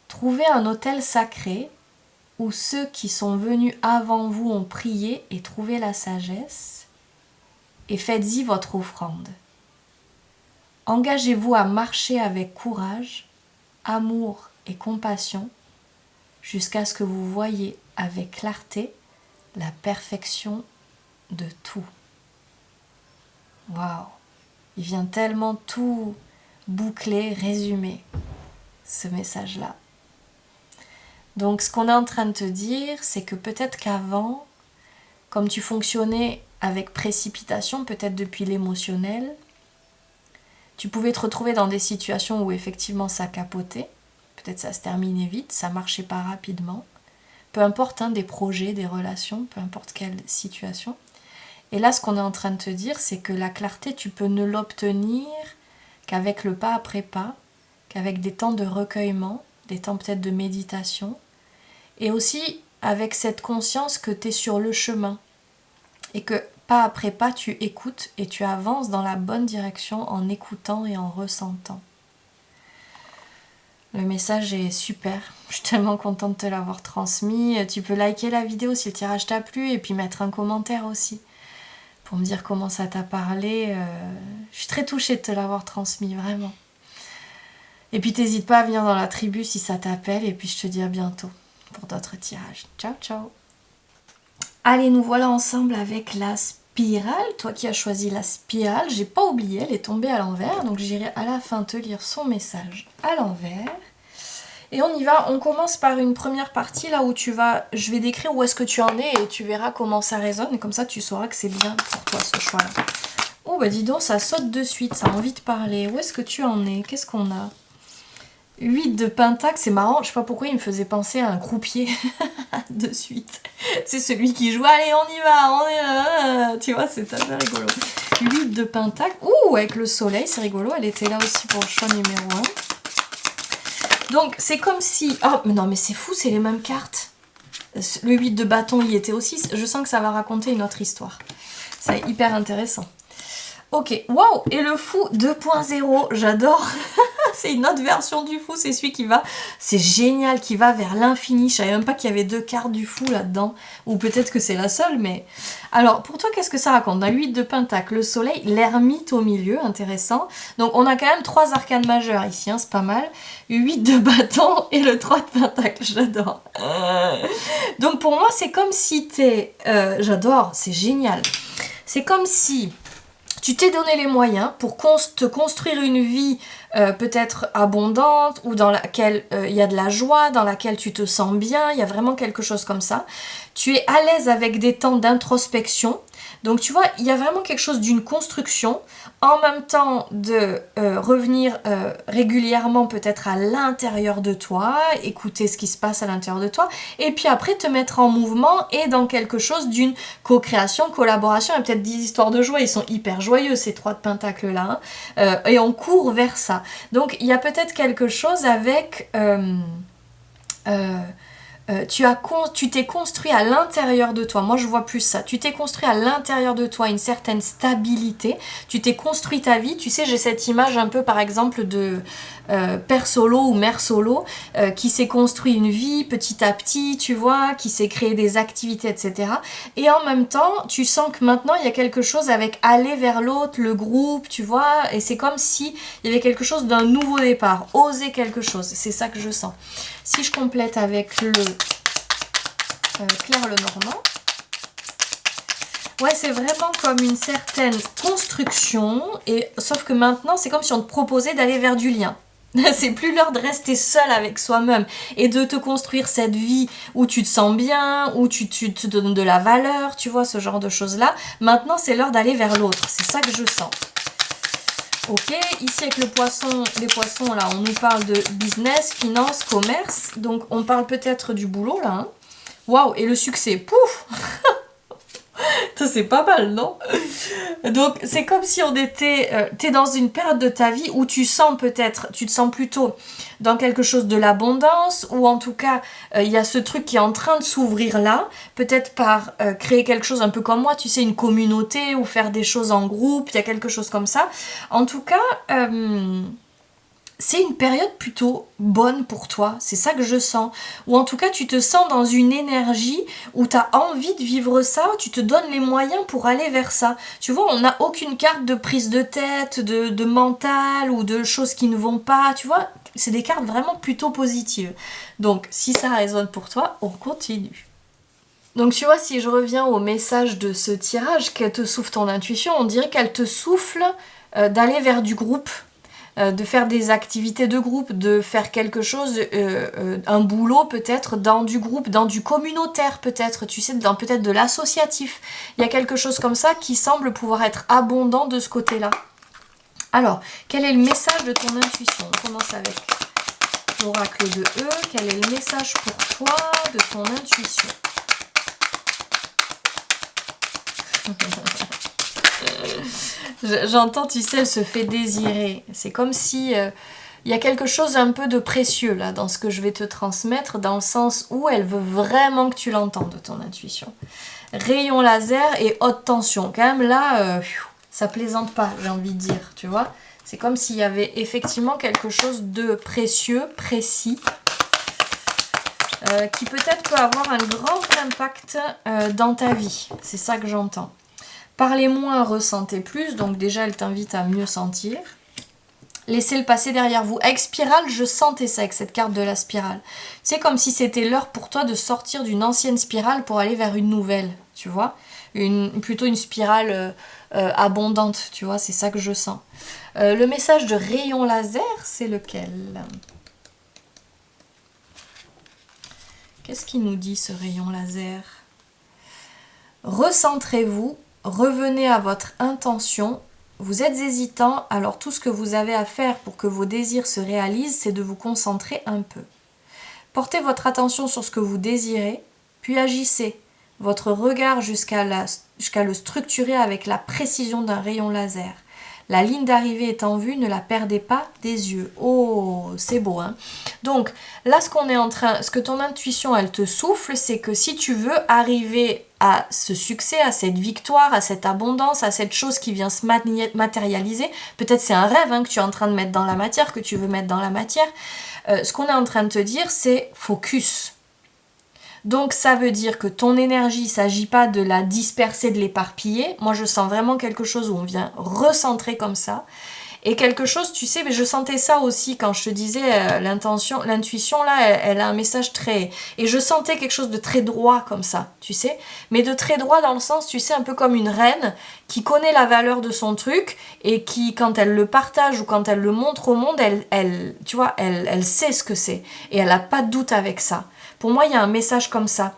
Trouvez un autel sacré où ceux qui sont venus avant vous ont prié et trouvé la sagesse, et faites-y votre offrande. Engagez-vous à marcher avec courage, amour et compassion, jusqu'à ce que vous voyiez avec clarté la perfection de tout. Waouh! Il vient tellement tout boucler, résumer, ce message-là. Donc ce qu'on est en train de te dire, c'est que peut-être qu'avant, comme tu fonctionnais avec précipitation, peut-être depuis l'émotionnel, tu pouvais te retrouver dans des situations où effectivement ça capotait, peut-être ça se terminait vite, ça marchait pas rapidement, peu importe, hein, des projets, des relations, peu importe quelle situation. Et là, ce qu'on est en train de te dire, c'est que la clarté, tu peux ne l'obtenir qu'avec le pas après pas, qu'avec des temps de recueillement, des temps peut-être de méditation, et aussi avec cette conscience que tu es sur le chemin, et que pas après pas, tu écoutes et tu avances dans la bonne direction en écoutant et en ressentant. Le message est super, je suis tellement contente de te l'avoir transmis. Tu peux liker la vidéo si le tirage t'a plu et puis mettre un commentaire aussi pour me dire comment ça t'a parlé. Je suis très touchée de te l'avoir transmis, vraiment. Et puis t'hésites pas à venir dans la tribu si ça t'appelle, et puis je te dis à bientôt pour d'autres tirages. Ciao, ciao. Allez, nous voilà ensemble avec la spirale. Toi qui as choisi la spirale, j'ai pas oublié, elle est tombée à l'envers, donc j'irai à la fin te lire son message à l'envers. Et on y va, on commence par une première partie là où je vais décrire où est-ce que tu en es et tu verras comment ça résonne, et comme ça tu sauras que c'est bien pour toi ce choix-là. Oh bah dis donc, ça saute de suite, ça a envie de parler. Où est-ce que tu en es? Qu'est-ce qu'on a? 8 de pentacle, c'est marrant, je sais pas pourquoi il me faisait penser à un croupier de suite. C'est celui qui joue, allez on y va, on est là, tu vois, c'est assez rigolo. 8 de pentacle, ouh, avec le soleil, c'est rigolo, elle était là aussi pour le choix numéro 1. Donc c'est comme si, oh mais non mais c'est fou, c'est les mêmes cartes. Le 8 de bâton y était aussi, je sens que ça va raconter une autre histoire. C'est hyper intéressant. Ok, waouh, et le fou 2.0, j'adore. C'est une autre version du fou, c'est celui qui va, c'est génial, qui va vers l'infini. Je savais même pas qu'il y avait 2 cartes du fou là-dedans, ou peut-être que c'est la seule, mais... Alors, pour toi, qu'est-ce que ça raconte? Un 8 de pentacle, le soleil, l'ermite au milieu, intéressant. Donc, on a quand même 3 arcanes majeurs ici, hein, c'est pas mal. 8 de bâton et le 3 de pentacle, j'adore. Donc, pour moi, c'est comme si t'es... j'adore, c'est génial. C'est comme si... tu t'es donné les moyens pour te construire une vie peut-être abondante, ou dans laquelle il y a de la joie, dans laquelle tu te sens bien, il y a vraiment quelque chose comme ça. Tu es à l'aise avec des temps d'introspection. Donc tu vois, il y a vraiment quelque chose d'une construction, en même temps de revenir régulièrement peut-être à l'intérieur de toi, écouter ce qui se passe à l'intérieur de toi, et puis après te mettre en mouvement et dans quelque chose d'une co-création, collaboration, et peut-être 10 histoires de joie, ils sont hyper joyeux ces 3 de pentacles là, et on court vers ça. Donc il y a peut-être quelque chose avec... tu t'es construit à l'intérieur de toi, moi je vois plus ça, tu t'es construit à l'intérieur de toi une certaine stabilité, tu t'es construit ta vie, tu sais j'ai cette image un peu par exemple de père solo ou mère solo qui s'est construit une vie petit à petit, tu vois, qui s'est créé des activités, etc. Et en même temps, tu sens que maintenant il y a quelque chose avec aller vers l'autre, le groupe, tu vois, et c'est comme si il y avait quelque chose d'un nouveau départ, oser quelque chose, c'est ça que je sens. Si je complète avec le Claire Lenormand, ouais, c'est vraiment comme une certaine construction, et sauf que maintenant, c'est comme si on te proposait d'aller vers du lien. C'est plus l'heure de rester seul avec soi-même et de te construire cette vie où tu te sens bien, où tu te donnes de la valeur, tu vois, ce genre de choses-là. Maintenant, c'est l'heure d'aller vers l'autre. C'est ça que je sens. Ok, ici avec le poisson, les poissons là, on nous parle de business, finance, commerce. Donc on parle peut-être du boulot là. Hein. Waouh, et le succès, pouf. Ça c'est pas mal, non? Donc c'est comme si on était... t'es dans une période de ta vie où tu sens peut-être, tu te sens plutôt dans quelque chose de l'abondance, ou en tout cas, il y a ce truc qui est en train de s'ouvrir là, peut-être par créer quelque chose un peu comme moi, tu sais, une communauté, ou faire des choses en groupe, il y a quelque chose comme ça. En tout cas... c'est une période plutôt bonne pour toi, c'est ça que je sens. Ou en tout cas, tu te sens dans une énergie où tu as envie de vivre ça, tu te donnes les moyens pour aller vers ça. Tu vois, on n'a aucune carte de prise de tête, de mental ou de choses qui ne vont pas, tu vois. C'est des cartes vraiment plutôt positives. Donc, si ça résonne pour toi, on continue. Donc tu vois, si je reviens au message de ce tirage, qu'elle te souffle ton intuition, on dirait qu'elle te souffle d'aller vers du groupe, de faire des activités de groupe, de faire quelque chose, un boulot peut-être dans du groupe, dans du communautaire peut-être, tu sais, dans peut-être de l'associatif. Il y a quelque chose comme ça qui semble pouvoir être abondant de ce côté-là. Alors, quel est le message de ton intuition? On commence avec l'oracle de E. Quel est le message pour toi de ton intuition? J'entends, tu sais, elle se fait désirer. C'est comme si il y a quelque chose un peu de précieux là dans ce que je vais te transmettre, dans le sens où elle veut vraiment que tu l'entendes, ton intuition. Rayon laser et haute tension. Quand même là, ça plaisante pas, j'ai envie de dire, tu vois. C'est comme s'il y avait effectivement quelque chose de précieux, précis, qui peut-être peut avoir un grand impact dans ta vie. C'est ça que j'entends. Parlez moins, ressentez plus. Donc déjà, elle t'invite à mieux sentir. Laissez le passé derrière vous. Avec spirale, je sentais ça avec cette carte de la spirale. C'est comme si c'était l'heure pour toi de sortir d'une ancienne spirale pour aller vers une nouvelle, tu vois. Plutôt une spirale abondante, tu vois, c'est ça que je sens. Le message de rayon laser, c'est lequel? Qu'est-ce qu'il nous dit, ce rayon laser? Recentrez-vous. Revenez à votre intention. Vous êtes hésitant, alors tout ce que vous avez à faire pour que vos désirs se réalisent, c'est de vous concentrer un peu. Portez votre attention sur ce que vous désirez, puis agissez. Votre regard jusqu'à le structurer avec la précision d'un rayon laser. La ligne d'arrivée est en vue, ne la perdez pas des yeux. Oh, c'est beau, hein? Donc, là, ce que ton intuition, elle te souffle, c'est que si tu veux arriver à ce succès, à cette victoire, à cette abondance, à cette chose qui vient se matérialiser, peut-être c'est un rêve que tu es en train de mettre dans la matière, que tu veux mettre dans la matière, ce qu'on est en train de te dire, c'est focus. Donc ça veut dire que ton énergie, il ne s'agit pas de la disperser, de l'éparpiller. Moi, je sens vraiment quelque chose où on vient recentrer comme ça. Et quelque chose, tu sais, mais je sentais ça aussi quand je te disais l'intuition, là, elle a un message très... Et je sentais quelque chose de très droit comme ça, tu sais. Mais de très droit dans le sens, tu sais, un peu comme une reine qui connaît la valeur de son truc et qui, quand elle le partage ou quand elle le montre au monde, tu vois, elle sait ce que c'est. Et elle n'a pas de doute avec ça. Pour moi, il y a un message comme ça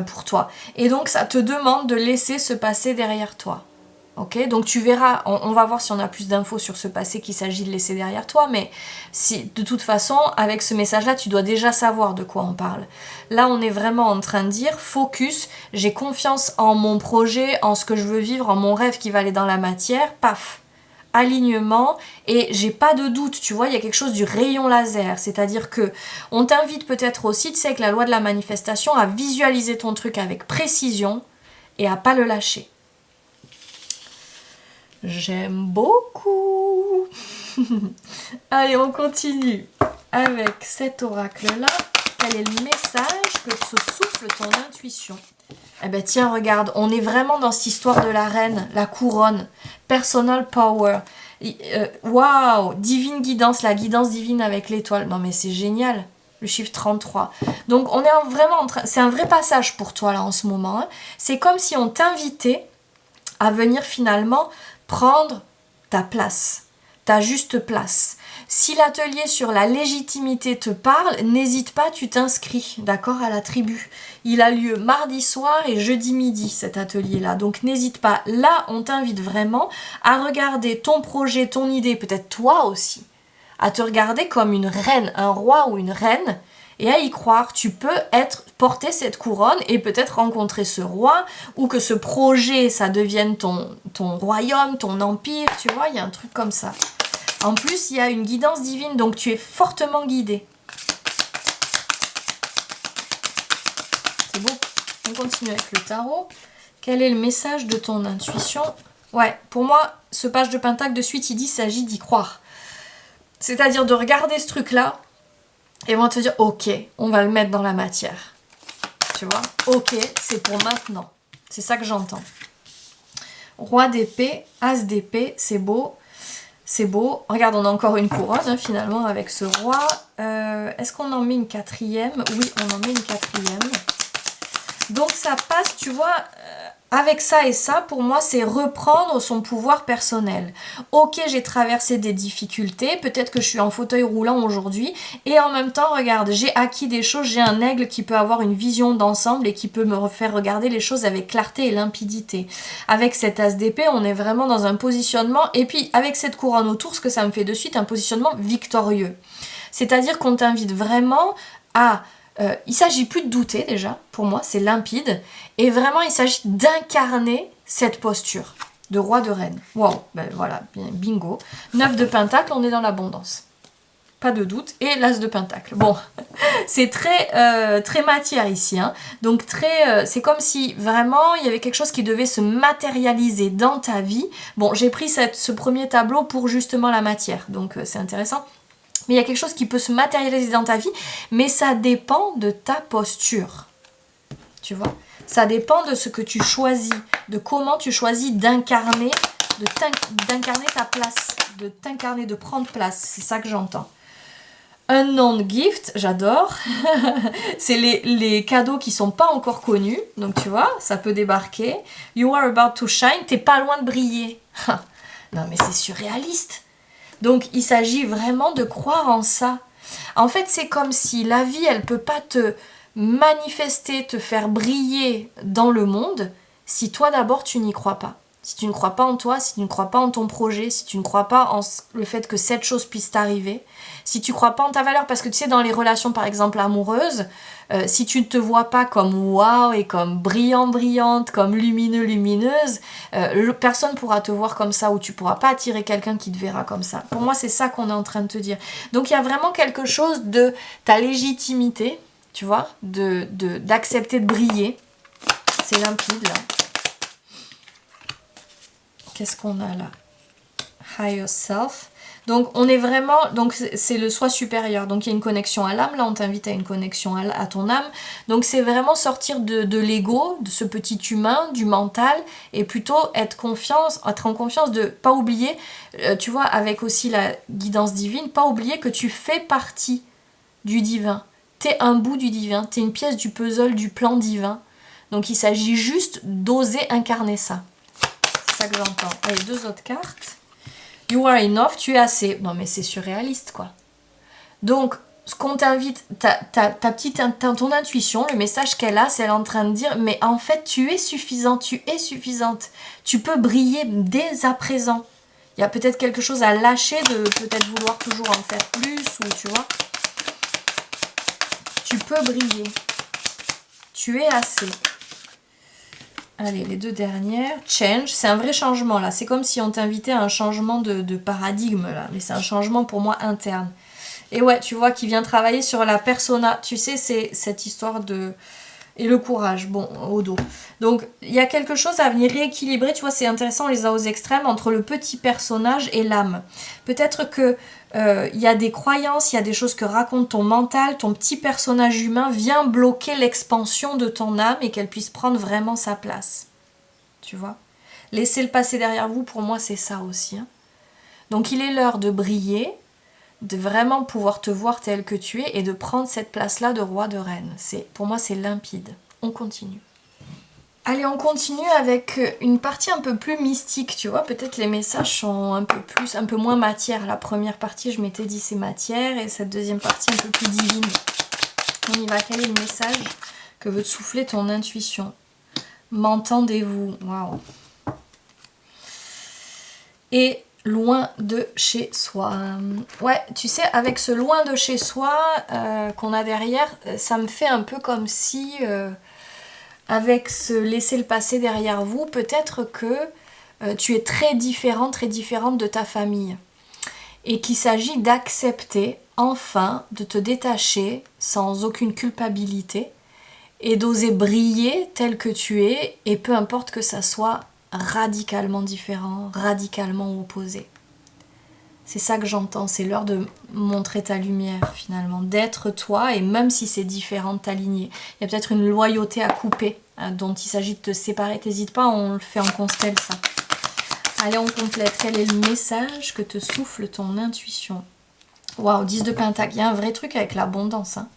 pour toi. Et donc, ça te demande de laisser ce passé derrière toi. Ok, donc tu verras, on va voir si on a plus d'infos sur ce passé qu'il s'agit de laisser derrière toi, mais si, de toute façon, avec ce message-là, tu dois déjà savoir de quoi on parle. Là, on est vraiment en train de dire, focus, j'ai confiance en mon projet, en ce que je veux vivre, en mon rêve qui va aller dans la matière, paf, alignement, et j'ai pas de doute, tu vois, il y a quelque chose du rayon laser, c'est-à-dire que on t'invite peut-être aussi, tu sais, avec la loi de la manifestation, à visualiser ton truc avec précision et à pas le lâcher. J'aime beaucoup. Allez, on continue avec cet oracle-là. Quel est le message que te souffle ton intuition? Eh ben tiens, regarde, on est vraiment dans cette histoire de la reine, la couronne, personal power. Waouh, divine guidance, la guidance divine avec l'étoile. Non mais c'est génial, le chiffre 33. Donc on est vraiment en train, c'est un vrai passage pour toi là en ce moment. Hein. C'est comme si on t'invitait à venir finalement prendre ta place. ta juste place. Si l'atelier sur la légitimité te parle, n'hésite pas, tu t'inscris, d'accord, à la tribu. Il a lieu mardi soir et jeudi midi, cet atelier-là. Donc n'hésite pas. Là, on t'invite vraiment à regarder ton projet, ton idée, peut-être toi aussi, à te regarder comme une reine, un roi ou une reine, et à y croire. Tu peux porter cette couronne et peut-être rencontrer ce roi, ou que ce projet, ça devienne ton royaume, ton empire, tu vois, il y a un truc comme ça. En plus, il y a une guidance divine, donc tu es fortement guidé. C'est beau. On continue avec le tarot. Quel est le message de ton intuition? Ouais, pour moi, ce page de pentacle de suite, il s'agit d'y croire. C'est-à-dire de regarder ce truc-là, et vont te dire, ok, on va le mettre dans la matière. Tu vois? Ok, c'est pour maintenant. C'est ça que j'entends. Roi d'épée, as d'épée, c'est beau. C'est beau. Regarde, on a encore une couronne, hein, finalement, avec ce roi. Est-ce qu'on en met une quatrième? Oui, on en met une quatrième. Donc ça passe, tu vois, avec ça et ça, pour moi, c'est reprendre son pouvoir personnel. Ok, j'ai traversé des difficultés, peut-être que je suis en fauteuil roulant aujourd'hui, et en même temps, regarde, j'ai acquis des choses, j'ai un aigle qui peut avoir une vision d'ensemble et qui peut me faire regarder les choses avec clarté et limpidité. Avec cet as d'épée, on est vraiment dans un positionnement, et puis avec cette couronne autour, ce que ça me fait de suite, un positionnement victorieux. C'est-à-dire qu'on t'invite vraiment à... il ne s'agit plus de douter déjà, pour moi, c'est limpide. Et vraiment, il s'agit d'incarner cette posture de roi de reine. Wow, ben voilà, bingo. 9 de pentacle, on est dans l'abondance. Pas de doute. Et l'as de pentacle. Bon, c'est très matière ici. Hein. Donc c'est comme si vraiment il y avait quelque chose qui devait se matérialiser dans ta vie. Bon, j'ai pris ce premier tableau pour justement la matière. Donc c'est intéressant. Mais il y a quelque chose qui peut se matérialiser dans ta vie, mais ça dépend de ta posture. Tu vois? Ça dépend de ce que tu choisis, de comment tu choisis d'incarner, d'incarner ta place, de t'incarner, de prendre place. C'est ça que j'entends. Unknown gift, j'adore. C'est les cadeaux qui sont pas encore connus. Donc tu vois, ça peut débarquer. You are about to shine, t'es pas loin de briller. Non mais c'est surréaliste. Donc, il s'agit vraiment de croire en ça. En fait, c'est comme si la vie, elle ne peut pas te manifester, te faire briller dans le monde si toi, d'abord, tu n'y crois pas. Si tu ne crois pas en toi, si tu ne crois pas en ton projet, si tu ne crois pas en le fait que cette chose puisse t'arriver, si tu ne crois pas en ta valeur, parce que tu sais, dans les relations, par exemple, amoureuses, si tu ne te vois pas comme waouh et comme brillante, comme lumineuse, personne ne pourra te voir comme ça, ou tu ne pourras pas attirer quelqu'un qui te verra comme ça. Pour moi, c'est ça qu'on est en train de te dire. Donc, il y a vraiment quelque chose de ta légitimité, tu vois, d'accepter de briller. C'est limpide, là. Qu'est-ce qu'on a là? Higher self. Donc on est vraiment, donc c'est le soi supérieur. Donc il y a une connexion à l'âme. Là on t'invite à une connexion à ton âme. Donc c'est vraiment sortir de l'ego, de ce petit humain, du mental, et plutôt être en confiance de pas oublier, tu vois, avec aussi la guidance divine, pas oublier que tu fais partie du divin. T'es un bout du divin, t'es une pièce du puzzle du plan divin. Donc il s'agit juste d'oser incarner ça. C'est ça que j'entends. Allez, 2 autres cartes. You are enough, tu es assez. Non mais c'est surréaliste quoi. Donc ce qu'on t'invite, ton intuition, le message qu'elle a, c'est elle est en train de dire, mais en fait tu es suffisant, tu es suffisante. Tu peux briller dès à présent. Il y a peut-être quelque chose à lâcher de peut-être vouloir toujours en faire plus, ou tu vois. Tu peux briller. Tu es assez. Allez, les 2 dernières. Change, c'est un vrai changement là. C'est comme si on t'invitait à un changement de paradigme là. Mais c'est un changement pour moi interne. Et ouais, tu vois, qui vient travailler sur la persona. Tu sais, c'est cette histoire de... Et le courage, bon, au dos. Donc, il y a quelque chose à venir rééquilibrer. Tu vois, c'est intéressant, on les a aux extrêmes, entre le petit personnage et l'âme. Peut-être que il y a des croyances, il y a des choses que raconte ton mental, ton petit personnage humain vient bloquer l'expansion de ton âme et qu'elle puisse prendre vraiment sa place. Tu vois? Laissez le passé derrière vous, pour moi, c'est ça aussi. Hein. Donc, il est l'heure de briller, de vraiment pouvoir te voir tel que tu es et de prendre cette place-là de roi de reine. Pour moi, c'est limpide. On continue. Allez, on continue avec une partie un peu plus mystique, tu vois. Peut-être les messages sont un peu moins matière. La première partie, je m'étais dit c'est matière, et cette deuxième partie un peu plus divine. On y va. Quel est le message que veut te souffler ton intuition? M'entendez-vous? Waouh. Et loin de chez soi. Ouais, tu sais, avec ce loin de chez soi qu'on a derrière, ça me fait un peu comme si... avec ce laisser le passé derrière vous, peut-être que tu es très différente de ta famille. Et qu'il s'agit d'accepter enfin de te détacher sans aucune culpabilité et d'oser briller tel que tu es, et peu importe que ça soit radicalement différent, radicalement opposé. C'est ça que j'entends, c'est l'heure de montrer ta lumière finalement, d'être toi, et même si c'est différent de ta lignée. Il y a peut-être une loyauté à couper, hein, dont il s'agit de te séparer. T'hésites pas, on le fait en constelle ça. Allez, on complète. Quel est le message que te souffle ton intuition? Waouh, 10 de Pentacle. Il y a un vrai truc avec l'abondance. Hein.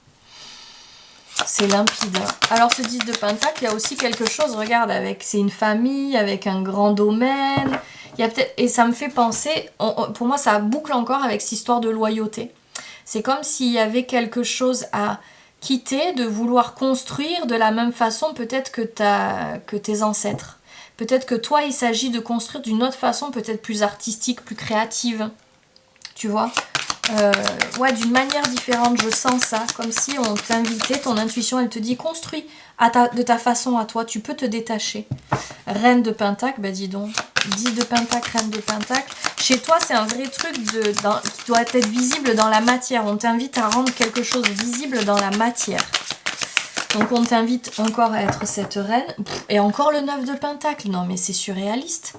C'est limpide. Alors ce 10 de Pentacle, il y a aussi quelque chose, regarde, avec c'est une famille, avec un grand domaine. Il y a peut-être, et ça me fait penser, pour moi ça boucle encore avec cette histoire de loyauté. C'est comme s'il y avait quelque chose à quitter, de vouloir construire de la même façon peut-être que tes ancêtres. Peut-être que toi, il s'agit de construire d'une autre façon, peut-être plus artistique, plus créative. Tu vois, ouais, d'une manière différente, je sens ça. Comme si on t'invitait, ton intuition, elle te dit construis de ta façon à toi, tu peux te détacher. Reine de Pentacle, bah dis donc. 10 de Pentacle, Reine de Pentacle. Chez toi, c'est un vrai truc qui doit être visible dans la matière. On t'invite à rendre quelque chose visible dans la matière. Donc on t'invite encore à être cette reine. Et encore le 9 de Pentacle. Non mais c'est surréaliste.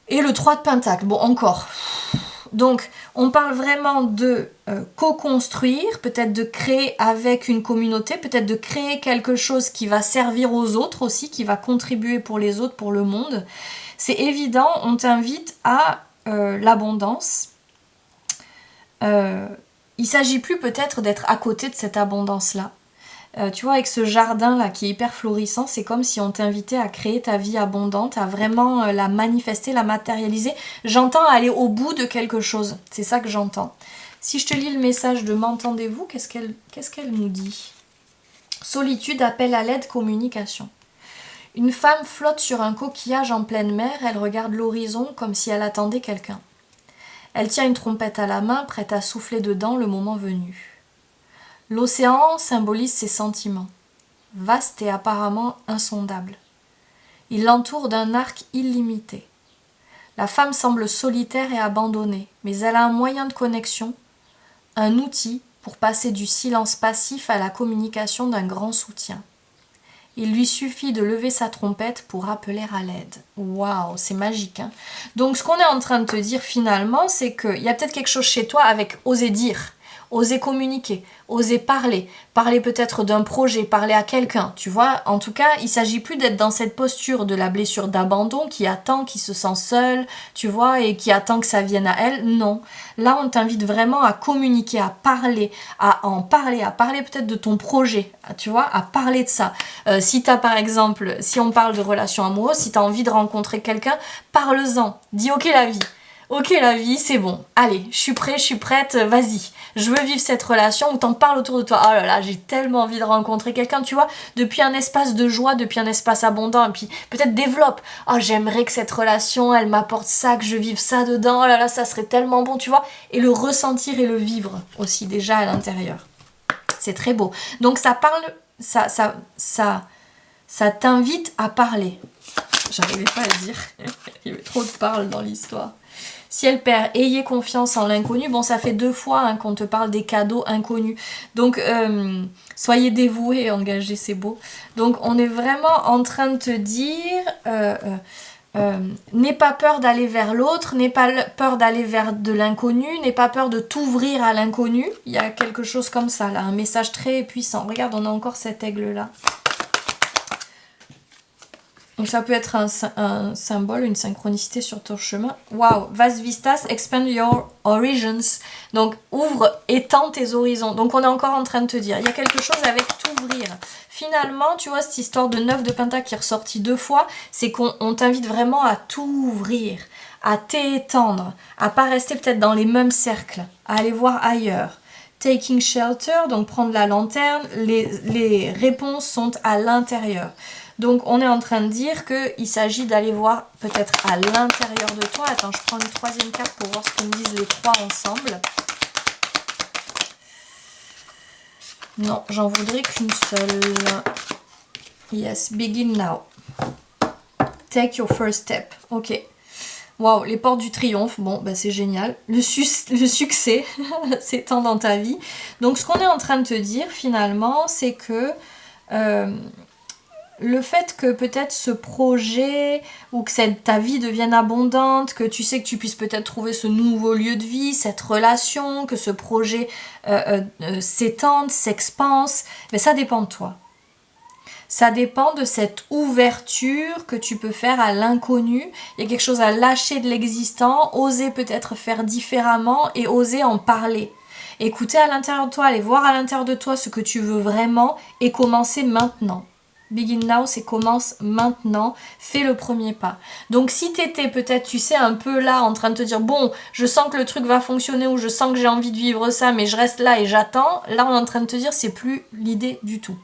Et le 3 de Pentacle. Bon, encore. Donc on parle vraiment de co-construire, peut-être de créer avec une communauté, peut-être de créer quelque chose qui va servir aux autres aussi, qui va contribuer pour les autres, pour le monde. C'est évident, on t'invite à l'abondance. Il ne s'agit plus peut-être d'être à côté de cette abondance-là. Tu vois, avec ce jardin-là qui est hyper florissant, c'est comme si on t'invitait à créer ta vie abondante, à vraiment la manifester, la matérialiser. J'entends aller au bout de quelque chose, c'est ça que j'entends. Si je te lis le message de m'entendez-vous, qu'est-ce qu'elle nous dit? Solitude, appel à l'aide, communication. Une femme flotte sur un coquillage en pleine mer, elle regarde l'horizon comme si elle attendait quelqu'un. Elle tient une trompette à la main, prête à souffler dedans le moment venu. L'océan symbolise ses sentiments, vaste et apparemment insondable. Il l'entoure d'un arc illimité. La femme semble solitaire et abandonnée, mais elle a un moyen de connexion, un outil pour passer du silence passif à la communication d'un grand soutien. Il lui suffit de lever sa trompette pour appeler à l'aide. Waouh, c'est magique, hein. Donc ce qu'on est en train de te dire finalement, c'est qu'il y a peut-être quelque chose chez toi avec oser dire. Oser communiquer, oser parler peut-être d'un projet, parler à quelqu'un, tu vois. En tout cas, il ne s'agit plus d'être dans cette posture de la blessure d'abandon qui attend, qui se sent seule, tu vois, et qui attend que ça vienne à elle. Non. Là, on t'invite vraiment à communiquer, à parler peut-être de ton projet, tu vois, à parler de ça. Si tu as par exemple, si on parle de relations amoureuses, si tu as envie de rencontrer quelqu'un, parle-en. Dis ok la vie, c'est bon. Allez, je suis prêt, je suis prête, vas-y. Je veux vivre cette relation, ou t'en parles autour de toi. Oh là là, j'ai tellement envie de rencontrer quelqu'un, tu vois, depuis un espace de joie, depuis un espace abondant, et puis peut-être développe. Oh, j'aimerais que cette relation, elle m'apporte ça, que je vive ça dedans. Oh là là, ça serait tellement bon, tu vois. Et le ressentir et le vivre aussi déjà à l'intérieur. C'est très beau. Donc ça parle, ça t'invite à parler. J'arrivais pas à le dire. Il y avait trop de parle dans l'histoire. Ciel Père, ayez confiance en l'inconnu. Bon, ça fait 2 fois hein, qu'on te parle des cadeaux inconnus. Donc, soyez dévoués et engagés, c'est beau. Donc, on est vraiment en train de te dire... n'aie pas peur d'aller vers l'autre, n'aie pas peur d'aller vers de l'inconnu, n'aie pas peur de t'ouvrir à l'inconnu. Il y a quelque chose comme ça, là, un message très puissant. Regarde, on a encore cet aigle-là. Donc ça peut être un symbole, une synchronicité sur ton chemin. Wow, vast vistas, expand your horizons. Donc ouvre, étends tes horizons. Donc on est encore en train de te dire, il y a quelque chose avec t'ouvrir. Finalement, tu vois, cette histoire de 9 de pentacle qui est ressortie 2 fois, c'est qu'on t'invite vraiment à t'ouvrir, à t'étendre, à pas rester peut-être dans les mêmes cercles, à aller voir ailleurs. Taking shelter, donc prendre la lanterne, les réponses sont à l'intérieur. Donc on est en train de dire qu'il s'agit d'aller voir peut-être à l'intérieur de toi. Attends, je prends une troisième carte pour voir ce que me disent les trois ensemble. Non, j'en voudrais qu'une seule. Yes, begin now. Take your first step. Ok. Waouh, les portes du triomphe, bon, bah c'est génial. Le succès s'étend dans ta vie. Donc ce qu'on est en train de te dire finalement, c'est que le fait que peut-être ce projet ou que ta vie devienne abondante, que tu sais que tu puisses peut-être trouver ce nouveau lieu de vie, cette relation, que ce projet s'étende, s'expanse, mais ça dépend de toi. Ça dépend de cette ouverture que tu peux faire à l'inconnu. Il y a quelque chose à lâcher de l'existant, oser peut-être faire différemment et oser en parler. Écouter à l'intérieur de toi, aller voir à l'intérieur de toi ce que tu veux vraiment et commencer maintenant. Begin now, c'est commence maintenant, fais le premier pas. Donc si t'étais peut-être, tu sais, un peu là en train de te dire, bon, je sens que le truc va fonctionner ou je sens que j'ai envie de vivre ça, mais je reste là et j'attends, là on est en train de te dire, c'est plus l'idée du tout.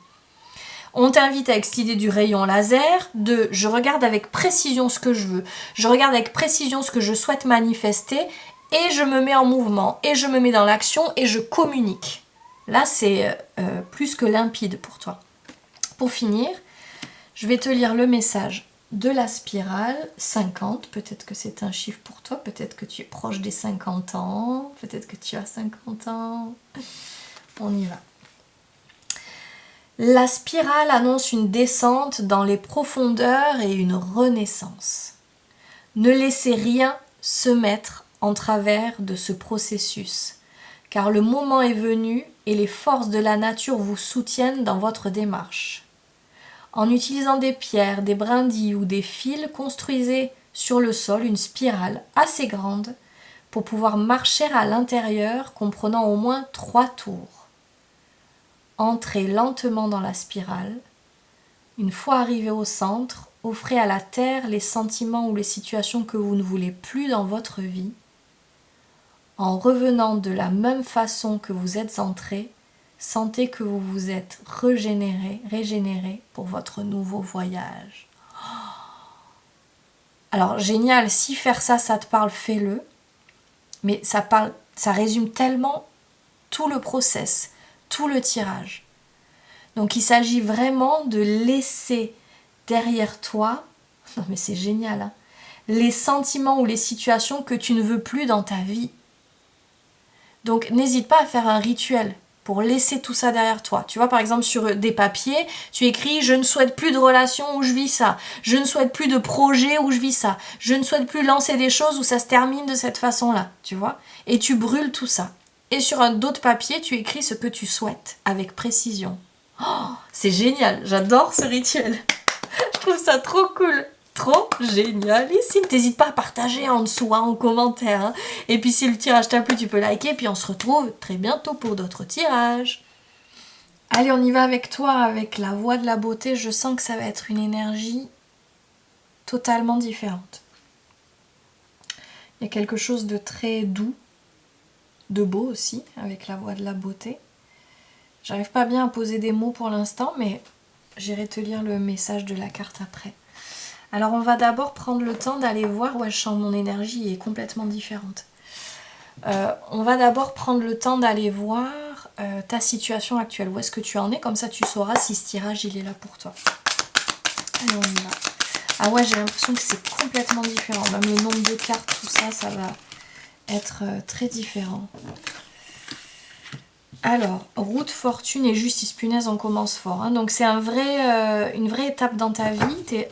On t'invite avec cette idée du rayon laser, de je regarde avec précision ce que je veux, je regarde avec précision ce que je souhaite manifester et je me mets en mouvement, et je me mets dans l'action et je communique. Là c'est plus que limpide pour toi. Pour finir, je vais te lire le message de la spirale 50. Peut-être que c'est un chiffre pour toi, peut-être que tu es proche des 50 ans, peut-être que tu as 50 ans. On y va. La spirale annonce une descente dans les profondeurs et une renaissance. Ne laissez rien se mettre en travers de ce processus, car le moment est venu et les forces de la nature vous soutiennent dans votre démarche. En utilisant des pierres, des brindilles ou des fils, construisez sur le sol une spirale assez grande pour pouvoir marcher à l'intérieur, comprenant au moins 3 tours. Entrez lentement dans la spirale. Une fois arrivé au centre, offrez à la terre les sentiments ou les situations que vous ne voulez plus dans votre vie. En revenant de la même façon que vous êtes entré, sentez que vous vous êtes régénéré pour votre nouveau voyage. Alors génial, si faire ça, ça te parle, fais-le. Mais ça résume tellement tout le process, tout le tirage. Donc il s'agit vraiment de laisser derrière toi, non mais c'est génial, hein, les sentiments ou les situations que tu ne veux plus dans ta vie. Donc n'hésite pas à faire un rituel pour laisser tout ça derrière toi. Tu vois, par exemple, sur des papiers, tu écris « Je ne souhaite plus de relation où je vis ça. Je ne souhaite plus de projet où je vis ça. Je ne souhaite plus lancer des choses où ça se termine de cette façon-là. » Tu vois ? Et tu brûles tout ça. Et sur un autre papier, tu écris ce que tu souhaites avec précision. Oh, c'est génial, j'adore ce rituel. Je trouve ça trop cool. Trop génial. Ici, n'hésite pas à partager en dessous, en commentaire. Hein. Et puis si le tirage t'a plu, tu peux liker. Puis on se retrouve très bientôt pour d'autres tirages. Allez, on y va avec toi, avec la voix de la beauté. Je sens que ça va être une énergie totalement différente. Il y a quelque chose de très doux, de beau aussi, avec la voix de la beauté. J'arrive pas bien à poser des mots pour l'instant, mais j'irai te lire le message de la carte après. Alors on va d'abord prendre le temps d'aller voir, ouais, je sens mon énergie est complètement différente. On va d'abord prendre le temps d'aller voir ta situation actuelle. Où est-ce que tu en es? Comme ça tu sauras si ce tirage il est là pour toi. Allez, on y va. Ah ouais, j'ai l'impression que c'est complètement différent. Même le nombre de cartes, tout ça, ça va être très différent. Alors, route, fortune et justice. Punaise, on commence fort. Hein. Donc c'est une vraie étape dans ta vie. Tu es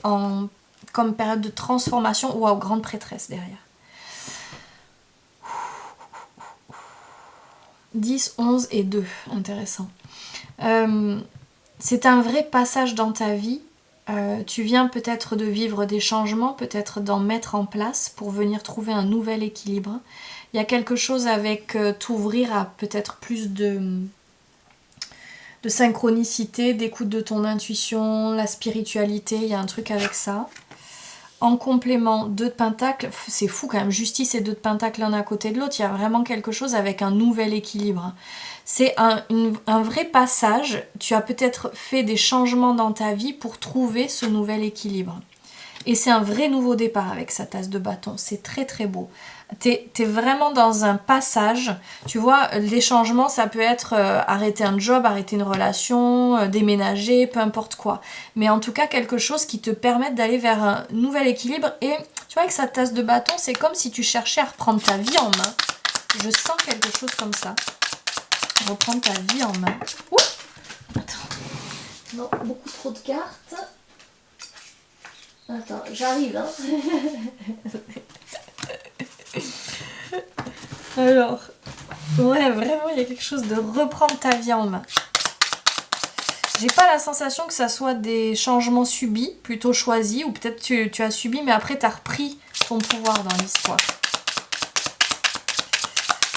comme période de transformation. Waouh, grande prêtresse derrière. 10, 11 et 2. Intéressant. C'est un vrai passage dans ta vie Tu viens peut-être de vivre des changements, peut-être d'en mettre en place pour venir trouver un nouvel équilibre. Il y a quelque chose avec t'ouvrir à peut-être plus de synchronicité, d'écoute de ton intuition, la spiritualité, il y a un truc avec ça. En complément, 2 de pentacles, c'est fou quand même, justice et 2 de pentacles l'un à côté de l'autre, il y a vraiment quelque chose avec un nouvel équilibre. C'est un vrai passage, tu as peut-être fait des changements dans ta vie pour trouver ce nouvel équilibre. Et c'est un vrai nouveau départ avec sa tasse de bâton, c'est très très beau. T'es vraiment dans un passage, tu vois, les changements ça peut être arrêter un job, arrêter une relation, déménager, peu importe quoi. Mais en tout cas quelque chose qui te permette d'aller vers un nouvel équilibre et tu vois avec sa tasse de bâton c'est comme si tu cherchais à reprendre ta vie en main. Je sens quelque chose comme ça. Reprendre ta vie en main. Ouh, attends, non, beaucoup trop de cartes. Attends, j'arrive hein. Alors, ouais, vraiment, il y a quelque chose de reprendre ta vie en main. J'ai pas la sensation que ça soit des changements subis, plutôt choisis, ou peut-être tu as subi, mais après tu as repris ton pouvoir dans l'histoire.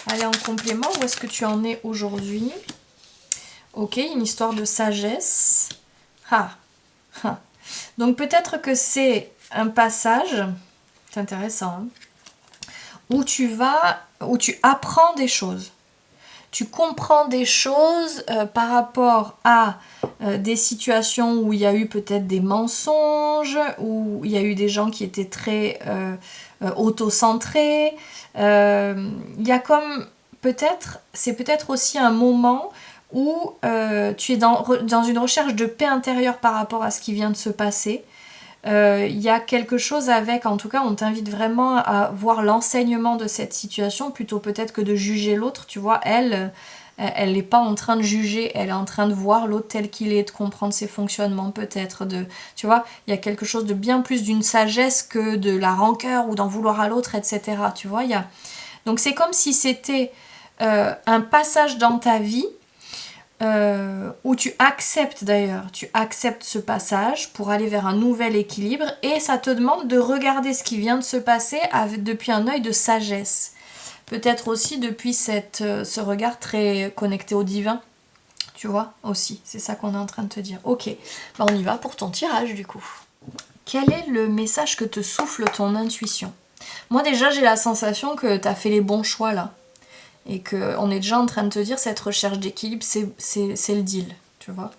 Allez, en complément, où est-ce que tu en es aujourd'hui? Ok, une histoire de sagesse. Ah, ah. Donc peut-être que c'est un passage, c'est intéressant, hein, où tu apprends des choses. Tu comprends des choses par rapport à des situations où il y a eu peut-être des mensonges, où il y a eu des gens qui étaient très auto-centrés. Il y a comme c'est peut-être aussi un moment où tu es dans une recherche de paix intérieure par rapport à ce qui vient de se passer. Il y a quelque chose avec, en tout cas on t'invite vraiment à voir l'enseignement de cette situation plutôt peut-être que de juger l'autre, tu vois, elle n'est pas en train de juger, elle est en train de voir l'autre tel qu'il est, de comprendre ses fonctionnements peut-être, tu vois, il y a quelque chose de bien plus d'une sagesse que de la rancœur ou d'en vouloir à l'autre, etc. Tu vois, donc c'est comme si c'était un passage dans ta vie où tu acceptes ce passage pour aller vers un nouvel équilibre et ça te demande de regarder ce qui vient de se passer depuis un œil de sagesse. Peut-être aussi depuis ce regard très connecté au divin, tu vois, aussi. C'est ça qu'on est en train de te dire. Ok, bah on y va pour ton tirage du coup. Quel est le message que te souffle ton intuition? Moi déjà j'ai la sensation que tu as fait les bons choix là. Et qu'on est déjà en train de te dire cette recherche d'équilibre, c'est le deal, tu vois.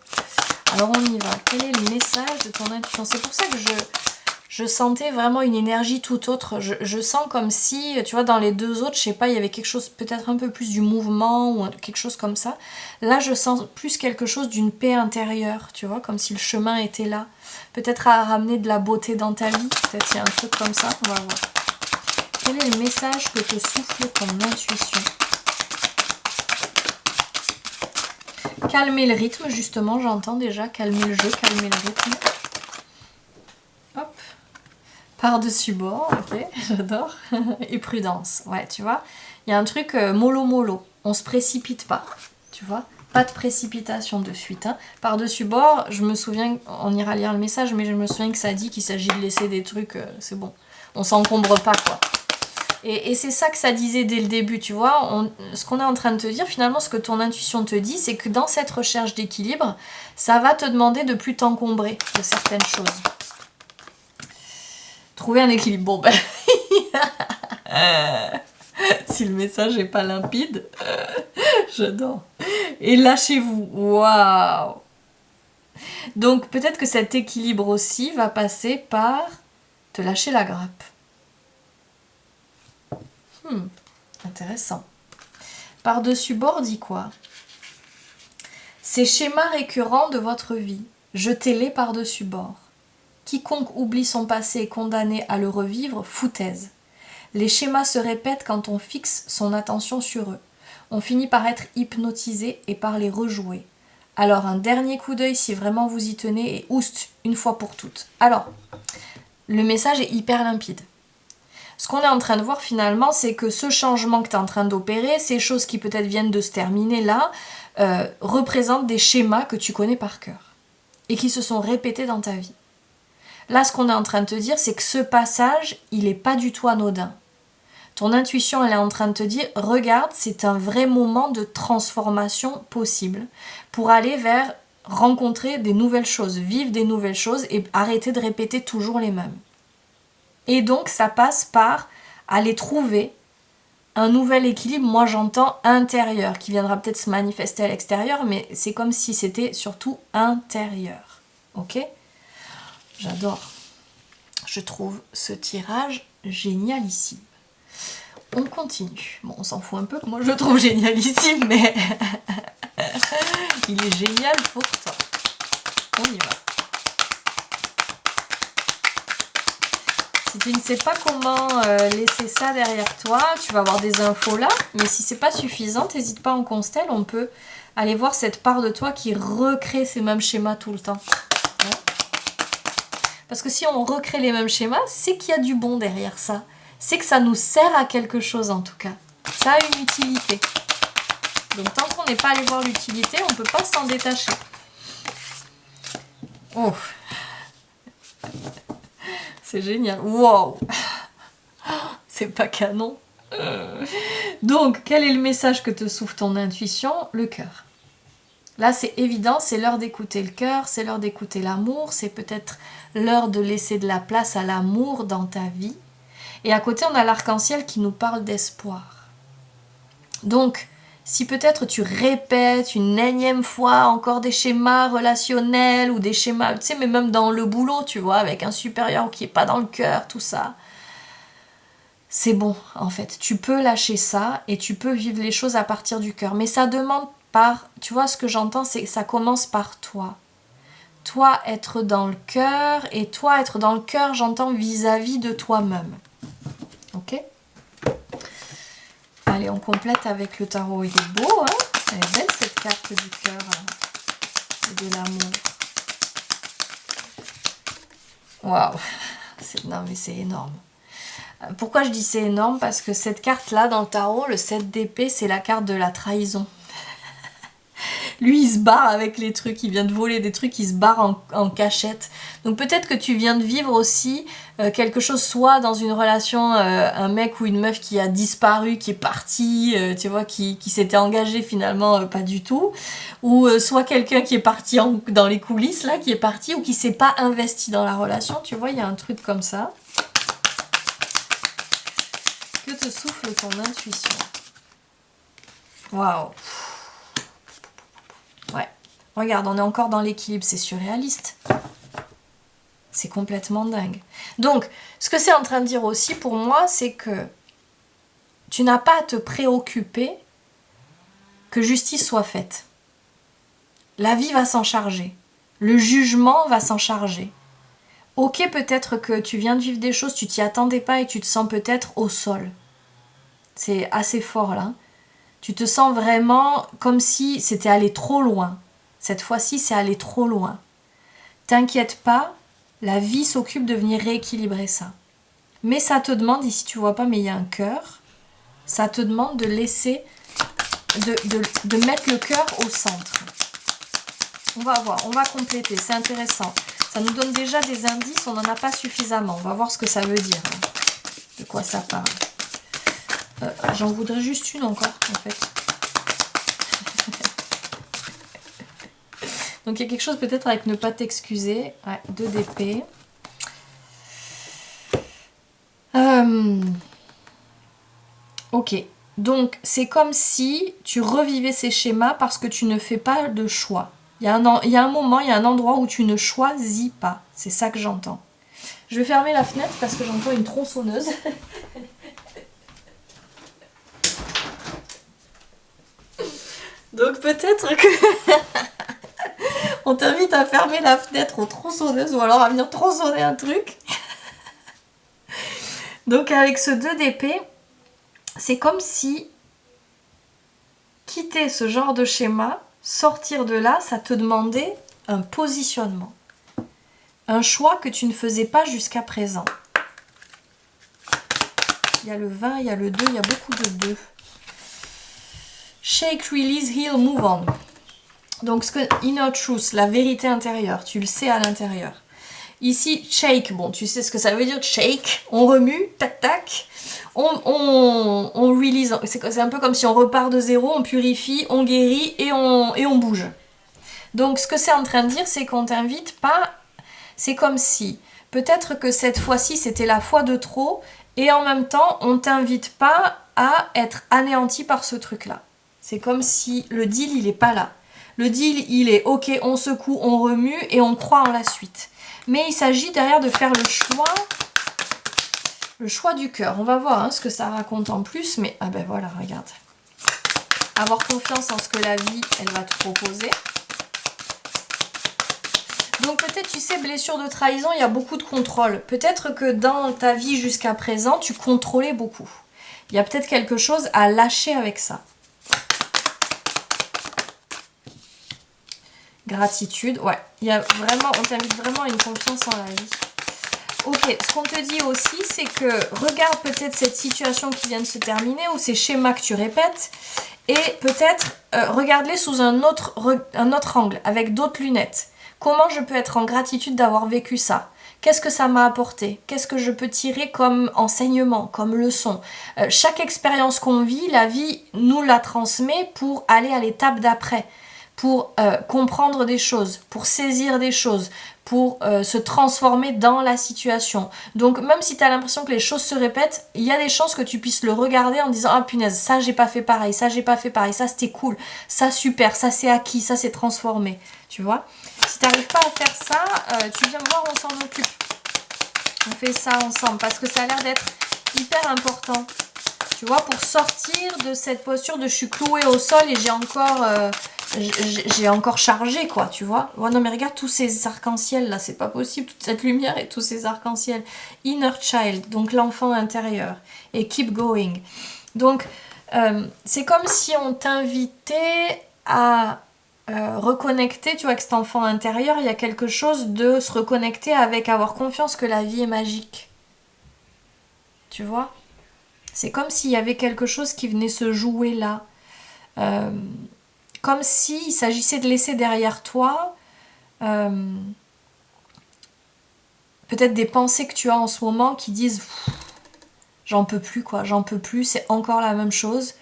Alors on y va. Quel est le message de ton intuition? C'est pour ça que je sentais vraiment une énergie tout autre. Je sens comme si, tu vois, dans les deux autres, je sais pas, il y avait quelque chose, peut-être un peu plus du mouvement ou quelque chose comme ça. Là, je sens plus quelque chose d'une paix intérieure, tu vois, comme si le chemin était là. Peut-être à ramener de la beauté dans ta vie, peut-être il y a un truc comme ça, on va voir. Quel est le message que te souffle ton intuition? Calmer le rythme, justement, j'entends déjà. Calmer le jeu, calmer le rythme. Hop. Par-dessus bord, ok, j'adore. Et prudence, ouais, tu vois. Il y a un truc mollo-mollo. On se précipite pas, tu vois. Pas de précipitation de suite. Hein. Par-dessus bord, je me souviens, on ira lire le message, mais je me souviens que ça dit qu'il s'agit de laisser des trucs, c'est bon. On s'encombre pas, quoi. Et c'est ça que ça disait dès le début, tu vois. Ce qu'on est en train de te dire, finalement, ce que ton intuition te dit, c'est que dans cette recherche d'équilibre, ça va te demander de plus t'encombrer de certaines choses. Trouver un équilibre. Bon, ben... si le message n'est pas limpide, j'adore. Et lâchez-vous. Waouh! Donc, peut-être que cet équilibre aussi va passer par te lâcher la grappe. Intéressant. Par-dessus bord dit quoi? Ces schémas récurrents de votre vie, jetez-les par-dessus bord. Quiconque oublie son passé est condamné à le revivre, foutaise. Les schémas se répètent quand on fixe son attention sur eux. On finit par être hypnotisé et par les rejouer. Alors un dernier coup d'œil si vraiment vous y tenez et oust, une fois pour toutes. Alors, le message est hyper limpide. Ce qu'on est en train de voir finalement, c'est que ce changement que tu es en train d'opérer, ces choses qui peut-être viennent de se terminer là, représentent des schémas que tu connais par cœur et qui se sont répétés dans ta vie. Là, ce qu'on est en train de te dire, c'est que ce passage, il n'est pas du tout anodin. Ton intuition, elle est en train de te dire, regarde, c'est un vrai moment de transformation possible pour aller vers rencontrer des nouvelles choses, vivre des nouvelles choses et arrêter de répéter toujours les mêmes. Et donc, ça passe par aller trouver un nouvel équilibre, moi j'entends intérieur, qui viendra peut-être se manifester à l'extérieur, mais c'est comme si c'était surtout intérieur. Ok ? J'adore. Je trouve ce tirage génialissime. On continue. Bon, on s'en fout un peu que moi je le trouve génialissime, mais il est génial pour toi. On y va. Si tu ne sais pas comment laisser ça derrière toi, tu vas avoir des infos là, mais si c'est pas suffisant, n'hésite pas en constel, on peut aller voir cette part de toi qui recrée ces mêmes schémas tout le temps. Ouais. Parce que si on recrée les mêmes schémas, c'est qu'il y a du bon derrière ça. C'est que ça nous sert à quelque chose en tout cas. Ça a une utilité. Donc tant qu'on n'est pas allé voir l'utilité, on ne peut pas s'en détacher. Oh, c'est génial. Wow, c'est pas canon. Donc, quel est le message que te souffle ton intuition? Le cœur. Là, c'est évident, c'est l'heure d'écouter le cœur, c'est l'heure d'écouter l'amour, c'est peut-être l'heure de laisser de la place à l'amour dans ta vie. Et à côté, on a l'arc-en-ciel qui nous parle d'espoir. Donc, si peut-être tu répètes une énième fois encore des schémas relationnels ou des schémas, tu sais, mais même dans le boulot, tu vois, avec un supérieur qui n'est pas dans le cœur, tout ça, c'est bon, en fait. Tu peux lâcher ça et tu peux vivre les choses à partir du cœur. Mais ça demande par, tu vois, ce que j'entends, c'est que ça commence par toi. Toi, être dans le cœur, et toi, être dans le cœur, j'entends vis-à-vis de toi-même. Ok ? Allez, on complète avec le tarot. Il est beau, hein? Elle est belle cette carte du cœur et de l'amour. Waouh! Non mais c'est énorme. Pourquoi je dis c'est énorme? Parce que cette carte-là dans le tarot, le 7 d'épée, c'est la carte de la trahison. Lui, il se barre avec les trucs, il vient de voler des trucs, il se barre en cachette. Donc peut-être que tu viens de vivre aussi quelque chose, soit dans une relation, un mec ou une meuf qui a disparu, qui est parti, tu vois, qui s'était engagé finalement pas du tout, ou soit quelqu'un qui est parti dans les coulisses, là, qui est parti, ou qui s'est pas investi dans la relation, tu vois, il y a un truc comme ça. Que te souffle ton intuition? Waouh! Ouais. Regarde, on est encore dans l'équilibre, c'est surréaliste. C'est complètement dingue. Donc, ce que c'est en train de dire aussi pour moi, c'est que tu n'as pas à te préoccuper que justice soit faite. La vie va s'en charger. Le jugement va s'en charger. Ok, peut-être que tu viens de vivre des choses, tu t'y attendais pas et tu te sens peut-être au sol. C'est assez fort là. Tu te sens vraiment comme si c'était allé trop loin. Cette fois-ci, c'est allé trop loin. T'inquiète pas, la vie s'occupe de venir rééquilibrer ça. Mais ça te demande, ici tu vois pas, mais il y a un cœur, ça te demande de laisser, de mettre le cœur au centre. On va voir, on va compléter, c'est intéressant. Ça nous donne déjà des indices, on n'en a pas suffisamment. On va voir ce que ça veut dire, hein, de quoi ça parle. J'en voudrais juste une encore, en fait. Donc il y a quelque chose peut-être avec ne pas t'excuser. Ouais, 2 d'épée. Ok. Donc c'est comme si tu revivais ces schémas parce que tu ne fais pas de choix. Il y a un moment, il y a un endroit où tu ne choisis pas. C'est ça que j'entends. Je vais fermer la fenêtre parce que j'entends une tronçonneuse. Donc peut-être que on t'invite à fermer la fenêtre aux tronçonneuses ou alors à venir tronçonner un truc. Donc avec ce 2 d'épée, c'est comme si quitter ce genre de schéma, sortir de là, ça te demandait un positionnement. Un choix que tu ne faisais pas jusqu'à présent. Il y a le 20, il y a le 2, il y a beaucoup de 2. Shake, release, heal, move on. Donc, inner truth, la vérité intérieure, tu le sais à l'intérieur. Ici, shake, bon, tu sais ce que ça veut dire, shake. On remue, tac, tac. On release. C'est un peu comme si on repart de zéro, on purifie, on guérit et on bouge. Donc, ce que c'est en train de dire, c'est qu'on t'invite pas... C'est comme si, peut-être que cette fois-ci, c'était la fois de trop, et en même temps, on t'invite pas à être anéanti par ce truc-là. C'est comme si le deal, il est pas là. Le deal, il est ok, on secoue, on remue, et on croit en la suite. Mais il s'agit derrière de faire le choix du cœur. On va voir ce que ça raconte en plus, mais ah ben voilà, regarde. Avoir confiance en ce que la vie, elle va te proposer. Donc peut-être, tu sais, blessure de trahison, il y a beaucoup de contrôle. Peut-être que dans ta vie jusqu'à présent, tu contrôlais beaucoup. Il y a peut-être quelque chose à lâcher avec ça. Gratitude, ouais. Il y a vraiment, on t'invite vraiment à une confiance en la vie. Ok, ce qu'on te dit aussi, c'est que regarde peut-être cette situation qui vient de se terminer ou ces schémas que tu répètes et peut-être regarde-les sous un autre angle, avec d'autres lunettes. Comment je peux être en gratitude d'avoir vécu ça? Qu'est-ce que ça m'a apporté? Qu'est-ce que je peux tirer comme enseignement, comme leçon? Chaque expérience qu'on vit, la vie nous la transmet pour aller à l'étape d'après, pour comprendre des choses, pour saisir des choses, pour se transformer dans la situation. Donc même si tu as l'impression que les choses se répètent, il y a des chances que tu puisses le regarder en disant « Ah punaise, ça j'ai pas fait pareil, ça j'ai pas fait pareil, ça c'était cool, ça super, ça c'est acquis, ça c'est transformé. » Tu vois? Si tu n'arrives pas à faire ça, tu viens me voir, on s'en occupe. On fait ça ensemble parce que ça a l'air d'être hyper important. Tu vois, pour sortir de cette posture de je suis clouée au sol et j'ai encore chargé, quoi, tu vois. Ouais, non, mais regarde tous ces arcs-en-ciel, là, c'est pas possible, toute cette lumière et tous ces arcs-en-ciel. Inner child, donc l'enfant intérieur. Et keep going. Donc, c'est comme si on t'invitait à reconnecter, tu vois, avec cet enfant intérieur, il y a quelque chose de se reconnecter avec avoir confiance que la vie est magique. Tu vois ? C'est comme s'il y avait quelque chose qui venait se jouer là. Comme s'il s'agissait de laisser derrière toi peut-être des pensées que tu as en ce moment qui disent j'en peux plus, quoi, j'en peux plus, c'est encore la même chose,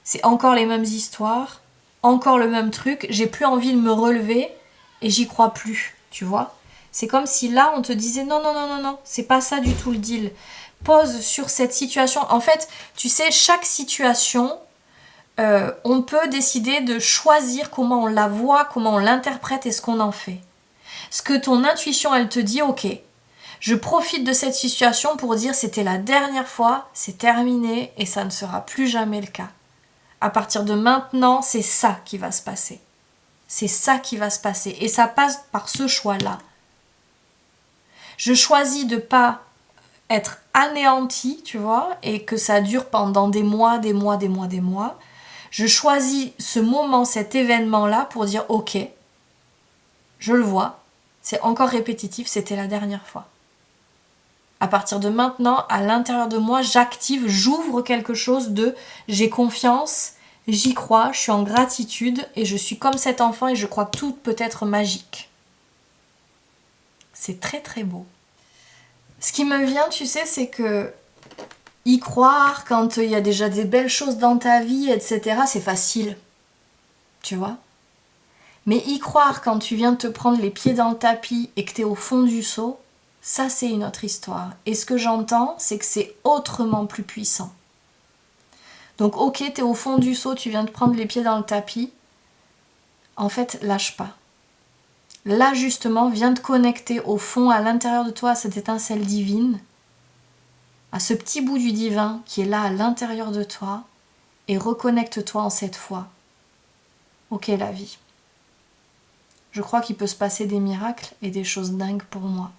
c'est encore les mêmes histoires, encore le même truc, j'ai plus envie de me relever et j'y crois plus, tu vois. C'est comme si là on te disait non, non, non, non, non, c'est pas ça du tout le deal. Pose sur cette situation. En fait, tu sais, chaque situation, on peut décider de choisir comment on la voit, comment on l'interprète et ce qu'on en fait. Ce que ton intuition, elle te dit, ok, je profite de cette situation pour dire c'était la dernière fois, c'est terminé et ça ne sera plus jamais le cas. À partir de maintenant, c'est ça qui va se passer. C'est ça qui va se passer. Et ça passe par ce choix-là. Je choisis de pas être anéanti, tu vois, et que ça dure pendant des mois, des mois, des mois, des mois. Je choisis ce moment, cet événement-là pour dire ok, je le vois, c'est encore répétitif, c'était la dernière fois. À partir de maintenant, à l'intérieur de moi, j'active, j'ouvre quelque chose de j'ai confiance, j'y crois, je suis en gratitude et je suis comme cet enfant et je crois que tout peut être magique. C'est très très beau. Ce qui me vient, tu sais, c'est que y croire quand il y a déjà des belles choses dans ta vie, etc., c'est facile. Tu vois ? Mais y croire quand tu viens de te prendre les pieds dans le tapis et que t'es au fond du seau, ça c'est une autre histoire. Et ce que j'entends, c'est que c'est autrement plus puissant. Donc ok, t'es au fond du seau, tu viens de prendre les pieds dans le tapis. En fait, lâche pas. Là justement, viens te connecter au fond, à l'intérieur de toi, à cette étincelle divine, à ce petit bout du divin qui est là à l'intérieur de toi, et reconnecte-toi en cette foi. Ok la vie. Je crois qu'il peut se passer des miracles et des choses dingues pour moi.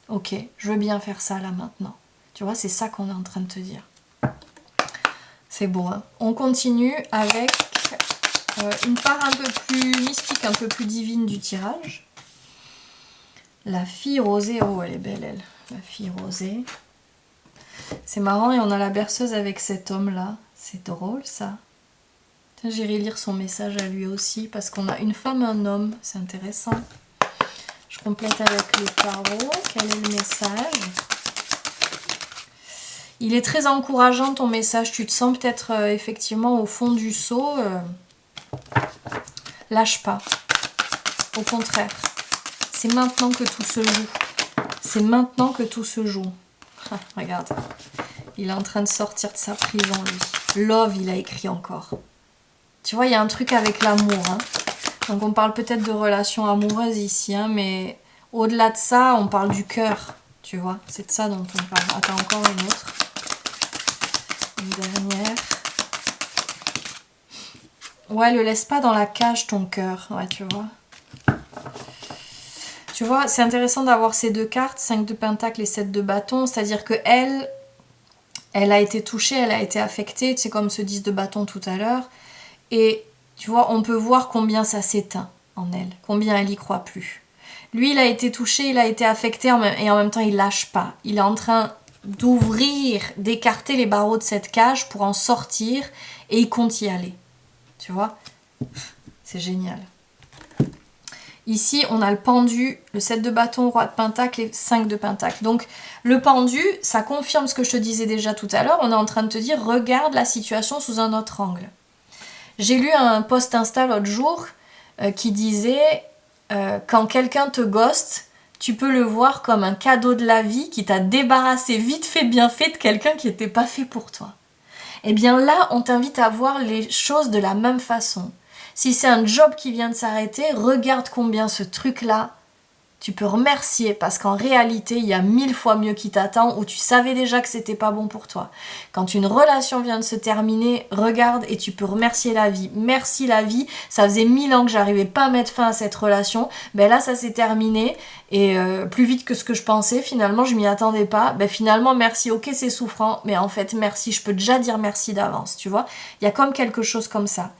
Ok, je veux bien faire ça là maintenant. Tu vois, c'est ça qu'on est en train de te dire. C'est beau, hein. On continue avec une part un peu plus mystique, un peu plus divine du tirage. La fille rosée, oh elle est belle elle, la fille rosée. C'est marrant et on a la berceuse avec cet homme-là. C'est drôle ça. Tiens, j'irai lire son message à lui aussi parce qu'on a une femme et un homme, c'est intéressant. Je complète avec le tarot. Quel est le message? Il est très encourageant ton message. Tu te sens peut-être effectivement au fond du seau. Lâche pas. Au contraire. C'est maintenant que tout se joue. C'est maintenant que tout se joue. Ah, regarde. Il est en train de sortir de sa prison, lui. Love, il a écrit encore. Tu vois, il y a un truc avec l'amour. Hein. Donc on parle peut-être de relations amoureuses ici, hein, mais au-delà de ça, on parle du cœur. Tu vois, c'est de ça dont on parle. Attends, encore une autre. Une dernière. Ouais, le laisse pas dans la cage, ton cœur. Ouais, tu vois. Tu vois, c'est intéressant d'avoir ces deux cartes, 5 de pentacle et 7 de bâton. C'est-à-dire que elle a été touchée, elle a été affectée. C'est comme ce 10 de bâton tout à l'heure. Et tu vois, on peut voir combien ça s'éteint en elle. Combien elle y croit plus. Lui, il a été touché, il a été affecté et en même temps, il lâche pas. Il est en train d'ouvrir, d'écarter les barreaux de cette cage pour en sortir et il compte y aller. Tu vois? C'est génial. Ici, on a le pendu, le 7 de bâton, roi de pentacle et 5 de pentacle. Donc, le pendu, ça confirme ce que je te disais déjà tout à l'heure. On est en train de te dire, regarde la situation sous un autre angle. J'ai lu un post Insta l'autre jour qui disait, quand quelqu'un te ghoste, tu peux le voir comme un cadeau de la vie qui t'a débarrassé vite fait, bien fait de quelqu'un qui n'était pas fait pour toi. Eh bien là, on t'invite à voir les choses de la même façon. Si c'est un job qui vient de s'arrêter, regarde combien ce truc-là, tu peux remercier parce qu'en réalité, il y a 1000 fois mieux qui t'attend ou tu savais déjà que c'était pas bon pour toi. Quand une relation vient de se terminer, regarde et tu peux remercier la vie. Merci la vie, ça faisait 1000 ans que j'arrivais pas à mettre fin à cette relation. Ben là, ça s'est terminé et plus vite que ce que je pensais. Finalement, je m'y attendais pas. Ben finalement, merci, ok, c'est souffrant, mais en fait, merci, je peux déjà dire merci d'avance, tu vois. Il y a comme quelque chose comme ça.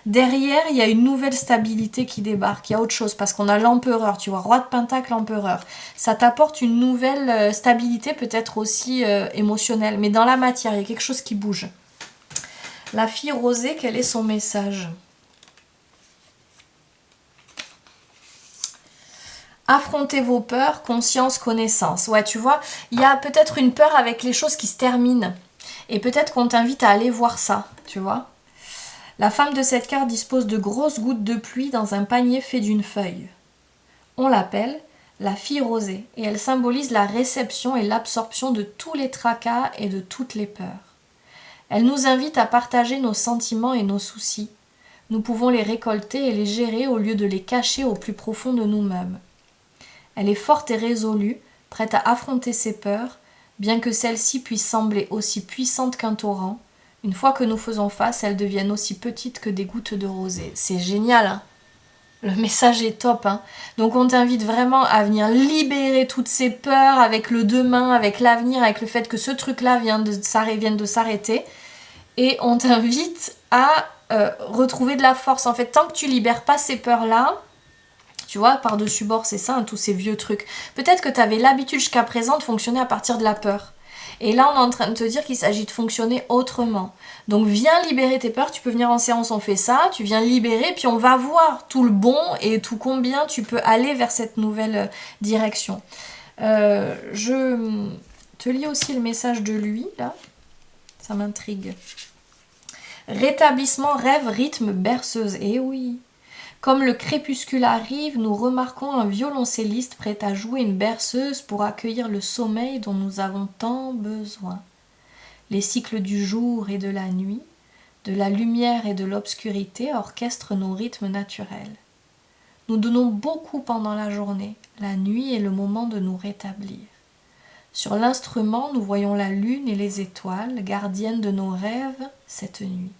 Derrière, il y a une nouvelle stabilité qui débarque. Il y a autre chose parce qu'on a l'empereur, tu vois, roi de pentacle, l'empereur. Ça t'apporte une nouvelle stabilité, peut-être aussi émotionnelle. Mais dans la matière, il y a quelque chose qui bouge. La fille rosée, quel est son message? Affrontez vos peurs, conscience, connaissance. Ouais, tu vois, il y a peut-être une peur avec les choses qui se terminent. Et peut-être qu'on t'invite à aller voir ça, tu vois. La femme de cette carte dispose de grosses gouttes de pluie dans un panier fait d'une feuille. On l'appelle la fille rosée et elle symbolise la réception et l'absorption de tous les tracas et de toutes les peurs. Elle nous invite à partager nos sentiments et nos soucis. Nous pouvons les récolter et les gérer au lieu de les cacher au plus profond de nous-mêmes. Elle est forte et résolue, prête à affronter ses peurs, bien que celles-ci puissent sembler aussi puissantes qu'un torrent. Une fois que nous faisons face, elles deviennent aussi petites que des gouttes de rosée. C'est génial, hein? Le message est top, hein? Donc on t'invite vraiment à venir libérer toutes ces peurs avec le demain, avec l'avenir, avec le fait que ce truc-là vienne de s'arrêter. Et on t'invite à retrouver de la force. En fait, tant que tu libères pas ces peurs-là, tu vois, par-dessus bord, c'est ça, hein, tous ces vieux trucs. Peut-être que tu avais l'habitude jusqu'à présent de fonctionner à partir de la peur. Et là, on est en train de te dire qu'il s'agit de fonctionner autrement. Donc, viens libérer tes peurs. Tu peux venir en séance, on fait ça. Tu viens libérer, puis on va voir tout le bon et tout combien tu peux aller vers cette nouvelle direction. Je te lis aussi le message de lui, là. Ça m'intrigue. Rétablissement, rêve, rythme, berceuse. Eh oui. Comme le crépuscule arrive, nous remarquons un violoncelliste prêt à jouer une berceuse pour accueillir le sommeil dont nous avons tant besoin. Les cycles du jour et de la nuit, de la lumière et de l'obscurité orchestrent nos rythmes naturels. Nous donnons beaucoup pendant la journée, la nuit est le moment de nous rétablir. Sur l'instrument, nous voyons la lune et les étoiles, gardiennes de nos rêves cette nuit.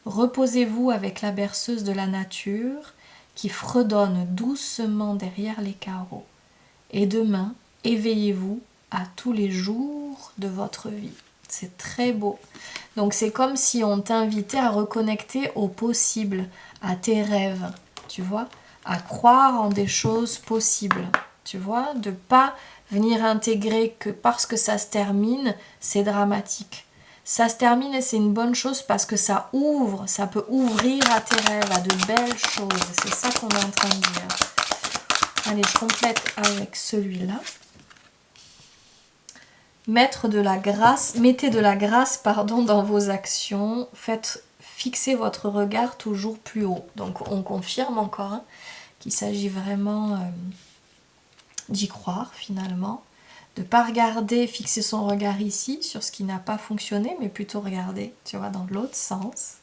Reposez-vous avec la berceuse de la nature qui fredonne doucement derrière les carreaux. Et demain, éveillez-vous à tous les jours de votre vie. C'est très beau. Donc c'est comme si on t'invitait à reconnecter au possible, à tes rêves, tu vois, à croire en des choses possibles, tu vois, de pas venir intégrer que parce que ça se termine, c'est dramatique. Ça se termine et c'est une bonne chose parce que ça ouvre, ça peut ouvrir à tes rêves, à de belles choses. C'est ça qu'on est en train de dire. Allez, je complète avec celui-là. Mettez de la grâce, pardon, dans vos actions. Faites fixer votre regard toujours plus haut. Donc on confirme encore qu'il s'agit vraiment d'y croire finalement. De ne pas regarder, fixer son regard ici sur ce qui n'a pas fonctionné, mais plutôt regarder, tu vois, dans l'autre sens.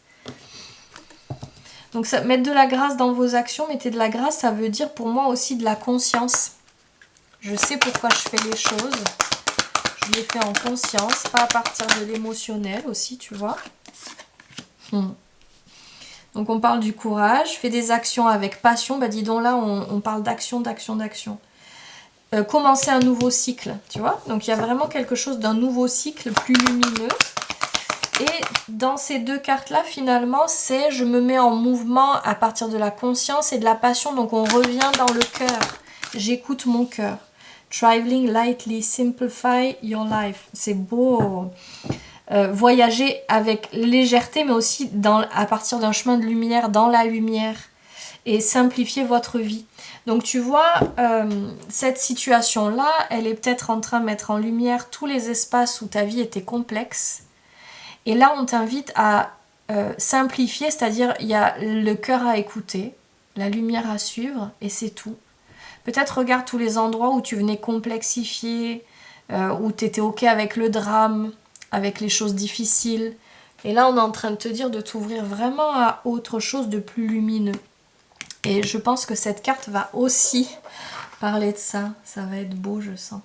Donc ça, mettre de la grâce dans vos actions, mettez de la grâce, ça veut dire pour moi aussi de la conscience. Je sais pourquoi je fais les choses. Je les fais en conscience, pas à partir de l'émotionnel aussi, tu vois. Donc on parle du courage, fais des actions avec passion. Bah dis donc là, on parle d'action, d'action, d'action. Commencer un nouveau cycle, tu vois. Donc il y a vraiment quelque chose d'un nouveau cycle plus lumineux. Et dans ces deux cartes-là, finalement, c'est je me mets en mouvement à partir de la conscience et de la passion. Donc on revient dans le cœur. J'écoute mon cœur. Traveling lightly, simplify your life. C'est beau. Voyager avec légèreté, mais aussi à partir d'un chemin de lumière, dans la lumière. Et simplifier votre vie. Donc tu vois, cette situation-là, elle est peut-être en train de mettre en lumière tous les espaces où ta vie était complexe. Et là, on t'invite à simplifier, c'est-à-dire il y a le cœur à écouter, la lumière à suivre, et c'est tout. Peut-être regarde tous les endroits où tu venais complexifier, où tu étais OK avec le drame, avec les choses difficiles. Et là, on est en train de te dire de t'ouvrir vraiment à autre chose de plus lumineux. Et je pense que cette carte va aussi parler de ça. Ça va être beau, je sens.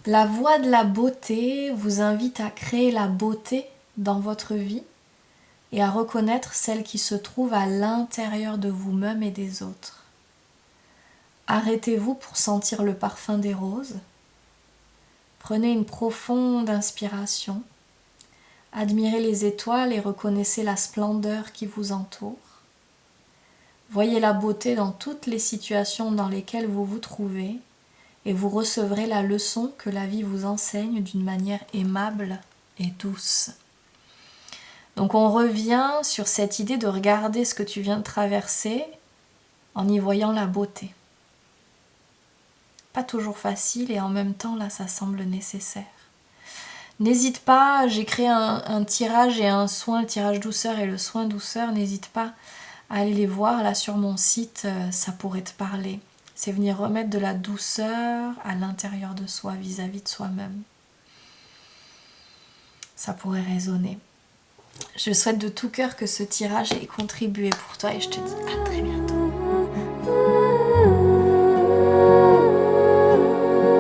La voie de la beauté vous invite à créer la beauté dans votre vie et à reconnaître celle qui se trouve à l'intérieur de vous-même et des autres. Arrêtez-vous pour sentir le parfum des roses. Prenez une profonde inspiration. Admirez les étoiles et reconnaissez la splendeur qui vous entoure. Voyez la beauté dans toutes les situations dans lesquelles vous vous trouvez et vous recevrez la leçon que la vie vous enseigne d'une manière aimable et douce. Donc on revient sur cette idée de regarder ce que tu viens de traverser en y voyant la beauté. Pas toujours facile et en même temps là ça semble nécessaire. N'hésite pas, j'ai créé un tirage et un soin, le tirage douceur et le soin douceur, n'hésite pas à aller les voir là sur mon site, ça pourrait te parler. C'est venir remettre de la douceur à l'intérieur de soi, vis-à-vis de soi-même. Ça pourrait résonner. Je souhaite de tout cœur que ce tirage ait contribué pour toi et je te dis à très bientôt.